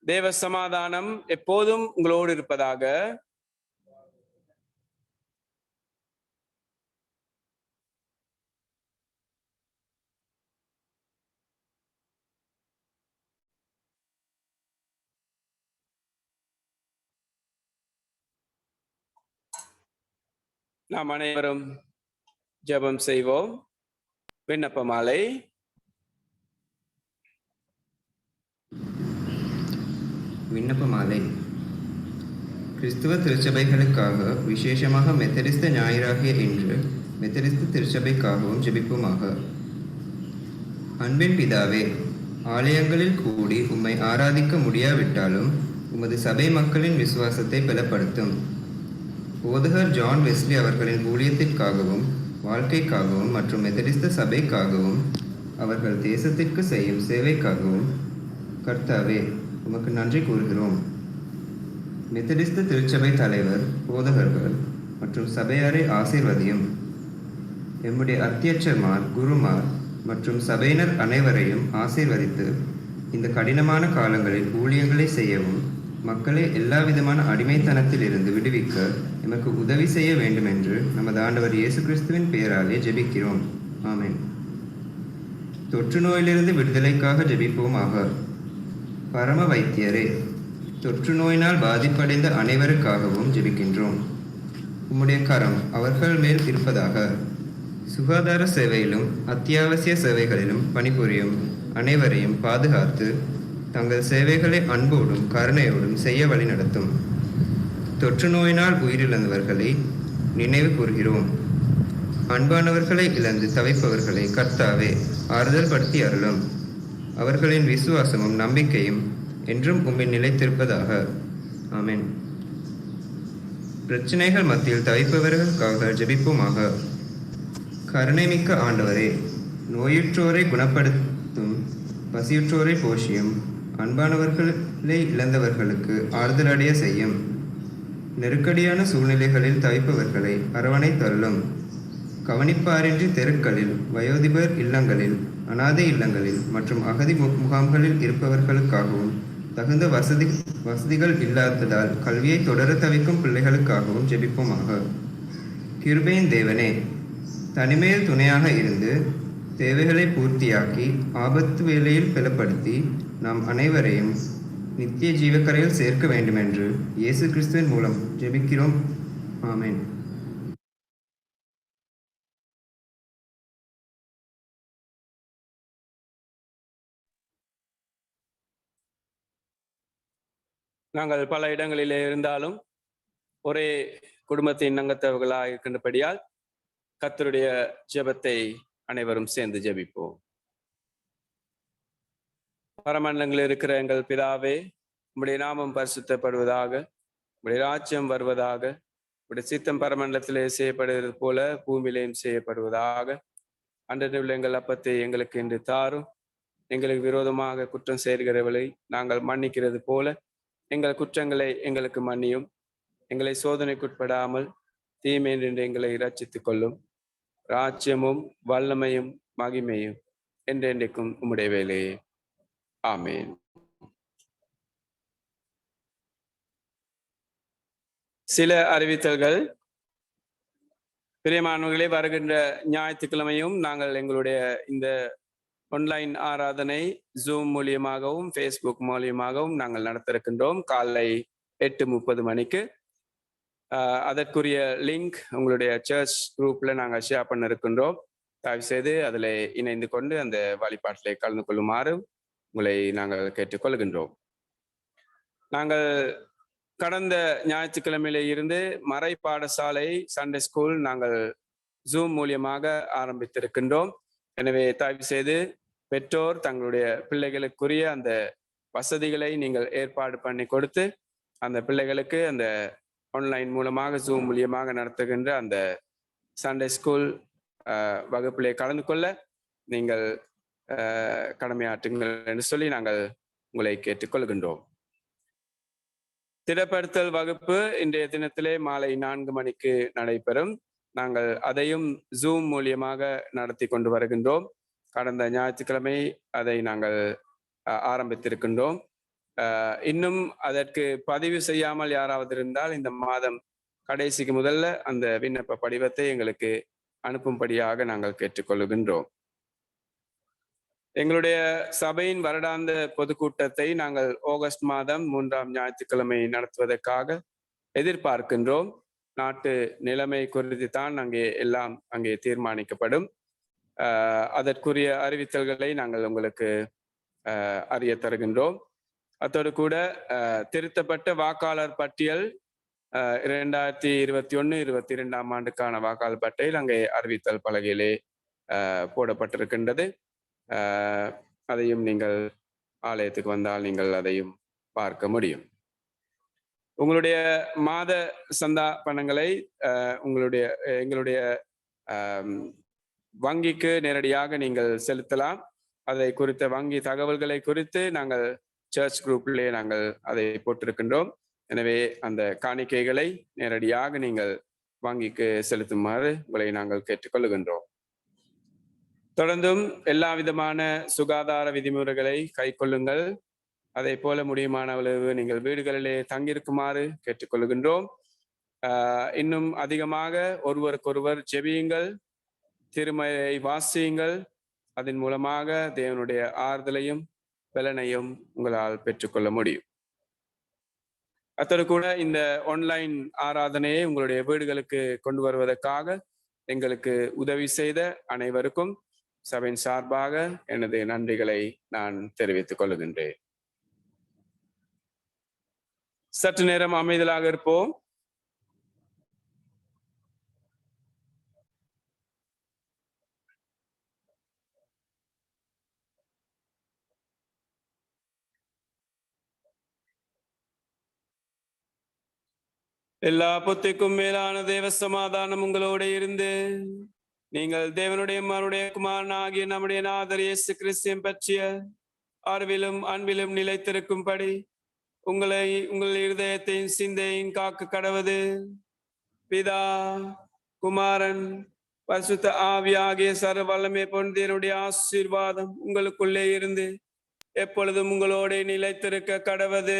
தேவ சமாதானம் எப்போதும் உங்களோடு இருப்பதாக. நாம் அனைவரும் ஜெபம் செய்வோம். விண்ணப்ப மாலை. விண்ணப்ப மாலை. கிறிஸ்துவ திருச்சபைகளுக்காக, விசேஷமாக மெத்தடிஸ்த ஞாயிறாகிய இன்று மெத்தடிஸ்த திருச்சபைக்காகவும் ஜெபிப்போமாக. அன்பின் பிதாவே, ஆலயங்களில் கூடி உம்மை ஆராதிக்க முடியாவிட்டாலும் உமது சபை மக்களின் விசுவாசத்தை பலப்படுத்தும். போதகர் ஜான் வெஸ்லி அவர்களின் ஊழியத்திற்காகவும் வாழ்க்கைக்காகவும் மற்றும் மெத்தடிஸ்த சபைக்காகவும் அவர்கள் தேசத்திற்கு செய்யும் சேவைக்காகவும் கர்த்தாவே உமக்கு நன்றி கூறுகிறோம். மெத்தடிஸ்த திருச்சபை தலைவர், போதகர்கள் மற்றும் சபையாரை ஆசீர்வதியும். எம்முடைய அத்தியட்சர்மார், குருமார் மற்றும் சபையினர் அனைவரையும் ஆசீர்வதித்து இந்த கடினமான காலங்களில் ஊழியங்களை செய்யவும் மக்களை எல்லா விதமான அடிமைத்தனத்தில் இருந்து விடுவிக்க எமக்கு உதவி செய்ய வேண்டும் என்று நமது ஆண்டவர் இயேசு கிறிஸ்துவின் பெயராலே ஜெபிக்கிறோம். ஆமென். தொற்று நோயிலிருந்து விடுதலைக்காக ஜெபிப்போமாக. பரம வைத்தியரே, தொற்று நோயினால் பாதிப்படைந்த அனைவருக்காகவும் ஜெபிக்கின்றோம். உம்முடைய கரம் அவர்கள் மேல் இருப்பதாக. சுகாதார சேவையிலும் அத்தியாவசிய சேவைகளிலும் பணிபுரியும் அனைவரையும் பாதுகாத்து தங்கள் சேவைகளை அன்போடும் கருணையோடும் செய்ய வழி நடத்தும். தொற்று நோயினால் உயிரிழந்தவர்களை நினைவு கூர்கிறோம். அன்பானவர்களை இழந்து தவிப்பவர்களை கர்த்தாவே ஆறுதல் படுத்தி அருளும். அவர்களின் விசுவாசமும் நம்பிக்கையும் என்றும் உம்மில் நிலைத்திருப்பதாக. ஆமென். பிரச்சனைகள் மத்தியில் தவிப்பவர்களுக்காக ஜெபிப்போமாக. கருணைமிக்க ஆண்டவரே, நோயுற்றோரை குணப்படுத்தும், பசியுற்றோரை போஷியும், அன்பானவர்களை இழந்தவர்களுக்கு ஆறுதலடைய செய்யும். நெருக்கடியான சூழ்நிலைகளில் தவிப்பவர்களை அரவணைத்தருளும். கவனிப்பாரின்றி தெருக்களில், வயோதிபர் இல்லங்களில், அனாதை இல்லங்களில் மற்றும் அகதி முகாம்களில் இருப்பவர்களுக்காகவும், தகுந்த வசதிகள் இல்லாததால் கல்வியை தொடர தவிக்கும் பிள்ளைகளுக்காகவும் ஜெபிப்போமாக. கிருபையின் தேவனே, தனிமையில் துணையாக இருந்து தேவைகளை பூர்த்தியாக்கி ஆபத்து வேளையில் பலப்படுத்தி நாம் அனைவரையும் நித்திய ஜீவக்கரையில் சேர்க்க வேண்டுமென்று இயேசு கிறிஸ்துவின் மூலம் ஜெபிக்கிறோம். ஆமென். நாங்கள் பல இடங்களிலே இருந்தாலும் ஒரே குடும்பத்தின் அங்கத்தவர்களாக இருக்கின்றபடியால் கர்த்தருடைய ஜெபத்தை அனைவரும் சேர்ந்து ஜெபிப்போம். பரமண்டலங்களில் இருக்கிற எங்கள் பிதாவே, உம்முடைய நாமம் பரிசுத்தப்படுவதாக, உம்முடைய ராஜ்யம் வருவதாக, உம்முடைய சித்தம் பரமண்டலத்திலே செய்யப்படுவது போல பூமியிலேயும் செய்யப்படுவதாக. அன்றைய எங்கள் அப்பத்தை எங்களுக்கு இன்று தாரும். எங்களுக்கு விரோதமாக குற்றம் செய்கிறவர்களை நாங்கள் மன்னிக்கிறது போல எங்கள் குற்றங்களை எங்களுக்கு மன்னியும். எங்களை சோதனைக்குட்படாமல் தீமையின்றி எங்களை இரட்சித்துக் கொள்ளும். ராஜ்யமும் வல்லமையும் மகிமையும் என்றென்றைக்கும் உம்முடைய வேலையே. ஆமென். சில அறிவித்தல்கள். பிரியமானவர்களே, வருகின்ற ஞாயிற்றுக்கிழமையும் நாங்கள் எங்களுடைய இந்த ஆன்லைன் ஆராதனை ஜூம் மூலியமாகவும் ஃபேஸ்புக் மூலியமாகவும் நாங்கள் நடத்த இருக்கின்றோம். காலை 8:30 மணிக்கு. அதற்குரிய லிங்க் உங்களுடைய சர்ச் குரூப்ல நாங்கள் ஷேர் பண்ண இருக்கின்றோம். தயவு செய்து அதில் இணைந்து கொண்டு அந்த வழிபாட்டிலே கலந்து கொள்ளுமாறு உங்களை நாங்கள் கேட்டுக்கொள்கின்றோம். நாங்கள் கடந்த ஞாயிற்றுக்கிழமையில இருந்து மறை பாடசாலை சண்டே ஸ்கூல் நாங்கள் ஜூம் மூலியமாக ஆரம்பித்திருக்கின்றோம். எனவே தயவு செய்து பெற்றோர் தங்களுடைய பிள்ளைகளுக்குரிய அந்த வசதிகளை நீங்கள் ஏற்பாடு பண்ணி கொடுத்து அந்த பிள்ளைகளுக்கு அந்த ஆன்லைன் மூலமாக ஜூம் மூலியமாக நடத்துகின்ற அந்த சண்டே ஸ்கூல் வகுப்பிலே கலந்து கொள்ள நீங்கள் கடமையாற்றுங்கள் என்று சொல்லி நாங்கள் உங்களை கேட்டுக்கொள்கின்றோம். திடப்படுத்தல் வகுப்பு இன்றைய தினத்திலே மாலை 4 மணிக்கு நடைபெறும். நாங்கள் அதையும் ஜூம் மூலியமாக நடத்தி கொண்டு வருகின்றோம். கடந்த ஞாயிற்றுக்கிழமை அதை நாங்கள் ஆரம்பித்திருக்கின்றோம். இன்னும் அதற்கு பதிவு செய்யாமல் யாராவது இருந்தால் இந்த மாதம் கடைசிக்கு முதல்ல அந்த விண்ணப்ப படிவத்தை எங்களுக்கு அனுப்பும்படியாக நாங்கள் கேட்டுக்கொள்கின்றோம். எங்களுடைய சபையின் வருடாந்த பொதுக்கூட்டத்தை நாங்கள் ஆகஸ்ட் மாதம் 3ஆம் ஞாயிற்றுக்கிழமை நடத்துவதற்காக எதிர்பார்க்கின்றோம். நாட்டு நிலைமை குறித்து தான் அங்கே தீர்மானிக்கப்படும். அதற்குரிய அறிவித்தல்களை நாங்கள் உங்களுக்கு அறிய தருகின்றோம். அத்தோடு கூட திருத்தப்பட்ட வாக்காளர் பட்டியல் 2021-22 ஆண்டுக்கான வாக்காளர் பட்டியல் அங்கே அறிவித்தல் பலகையிலே போடப்பட்டிருக்கின்றது. அதையும் நீங்கள் ஆலயத்துக்கு வந்தால் நீங்கள் அதையும் பார்க்க முடியும். உங்களுடைய மாத சந்தா பணங்களை எங்களுடைய வங்கிக்கு நேரடியாக நீங்கள் செலுத்தலாம். அதை குறித்த வங்கி தகவல்களை குறித்து நாங்கள் சர்ச் குரூப்லேயே நாங்கள் அதை போட்டிருக்கின்றோம். எனவே அந்த காணிக்கைகளை நேரடியாக நீங்கள் வங்கிக்கு செலுத்துமாறு உங்களை நாங்கள் கேட்டுக்கொள்கின்றோம். தொடர்ந்தும் எல்லா விதமான சுகாதார விதிமுறைகளை கைக்கொள்ளுங்கள். அதை போல முடியுமான அளவு நீங்கள் வீடுகளிலே தங்கியிருக்குமாறு கேட்டுக்கொள்கின்றோம். இன்னும் அதிகமாக ஒருவருக்கொருவர் ஜெபியுங்கள், திருமறை வாசியுங்கள். அதன் மூலமாக தேவனுடைய ஆறுதலையும் பலனையும் உங்களால் பெற்றுக்கொள்ள முடியும். அத்தோடு கூட இந்த ஆன்லைன் ஆராதனையை உங்களுடைய வீடுகளுக்கு கொண்டு வருவதற்காக எங்களுக்கு உதவி செய்த அனைவருக்கும் சபையின் சார்பாக எனது நன்றிகளை நான் தெரிவித்துக் கொள்கின்றேன். சற்று நேரம் அமைதலாக இருப்போம். எல்லா புத்திக்கும் மேலான தேவ சமாதானம் உங்களோட இருந்து நீங்கள் தேவனுடைய மகனுடைய குமாரன் ஆகிய நம்முடைய நாதர் இயேசு கிறிஸ்துவின் பற்றிய அறிவிலும் அன்பிலும் நிலைத்திருக்கும்படி உங்கள் இருதயத்தையும் சிந்தையும் காக்க கடவது. பிதா, குமாரன், பரிசுத்த ஆவி ஆகிய சர்வ வல்லமை பொருந்தியருடைய ஆசீர்வாதம் உங்களுக்குள்ளே இருந்து எப்பொழுதும் உங்களோட நிலைத்திருக்க கடவது.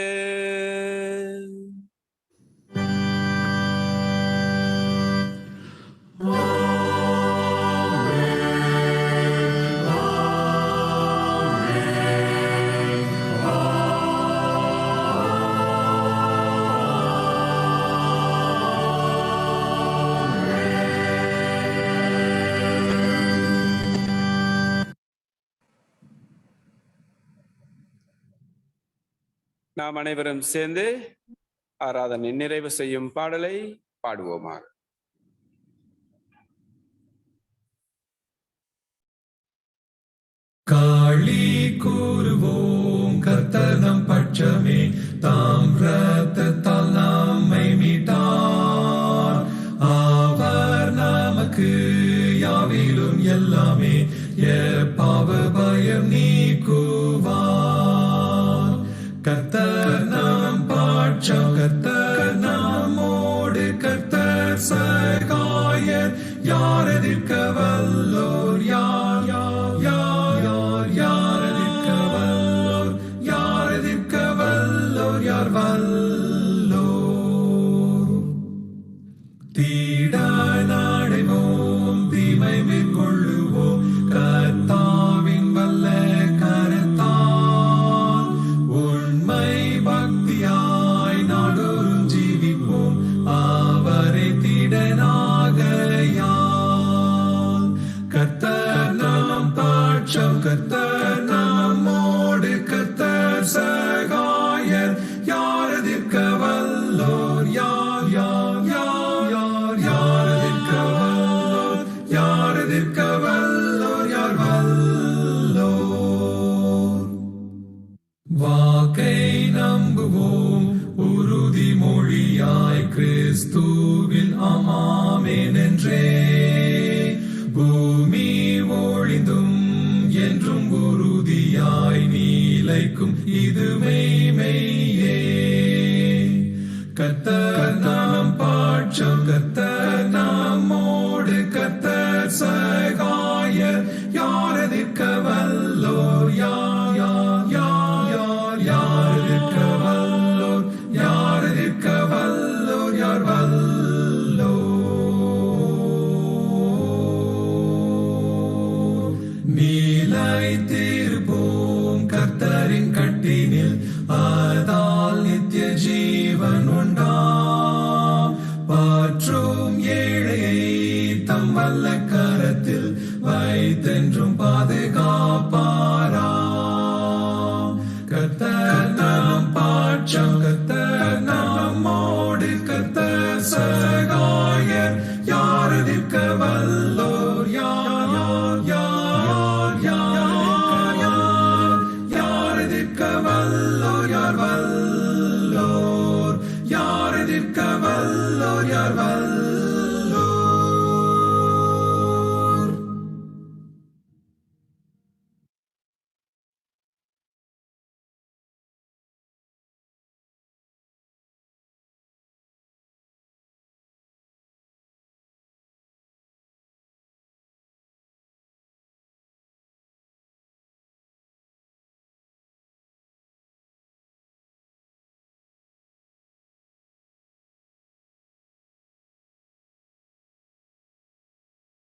நாம் அனைவரும் சேர்ந்து ஆராதனை நிறைவு செய்யும் பாடலை பாடுவோமாக. காளி கூறுவோம் கர்த்தர் நம் பட்சமே, தாம் இரத்தத்தால் நம்மை மீட்டார். அவர் நமக்கு யாவிலும் எல்லாமே பாவ பயம் நீக்குவார். கர்த்தர் நம் பட்சம், கர்த்தர் நம்மோடு, கர்த்தர் சகாயர். யார் எதிர்க்க வல்லோர்? யார் யார் யார் யார் யார் எதிர்க்க வல்லோர்? யார் எதிர்க்க வல்லோர்? யார் வல்லோர்? தீட நாடைவோம், தீமை மேற்கொள்ளுவோம், கர்த்தாவின் வல்ல கரத்தால். உண்மை பக்தியாய் நாடோறும் ஜீவிப்போம், அவரை திடனாகையால். கர்த்தர் நம் பட்சம், கர்த்தர் நம்மோடு, கர்த்தர் சகாயர். யார் எதிர்க்க வல்லோர்? யார் யார் யார் யார் யார் எதிர்க்க வல்லோர்? யார் எதிர்க்க வல்லோர்? யார் வல்லோர்? வாக்கை நம்புவோம் உறுதிமொழியாய், கிறிஸ்துவில் ஆமென் என்றே. பூமி ஒழிந்தும் என்றும் உறுதியாய் நீலைக்கும், இதுவே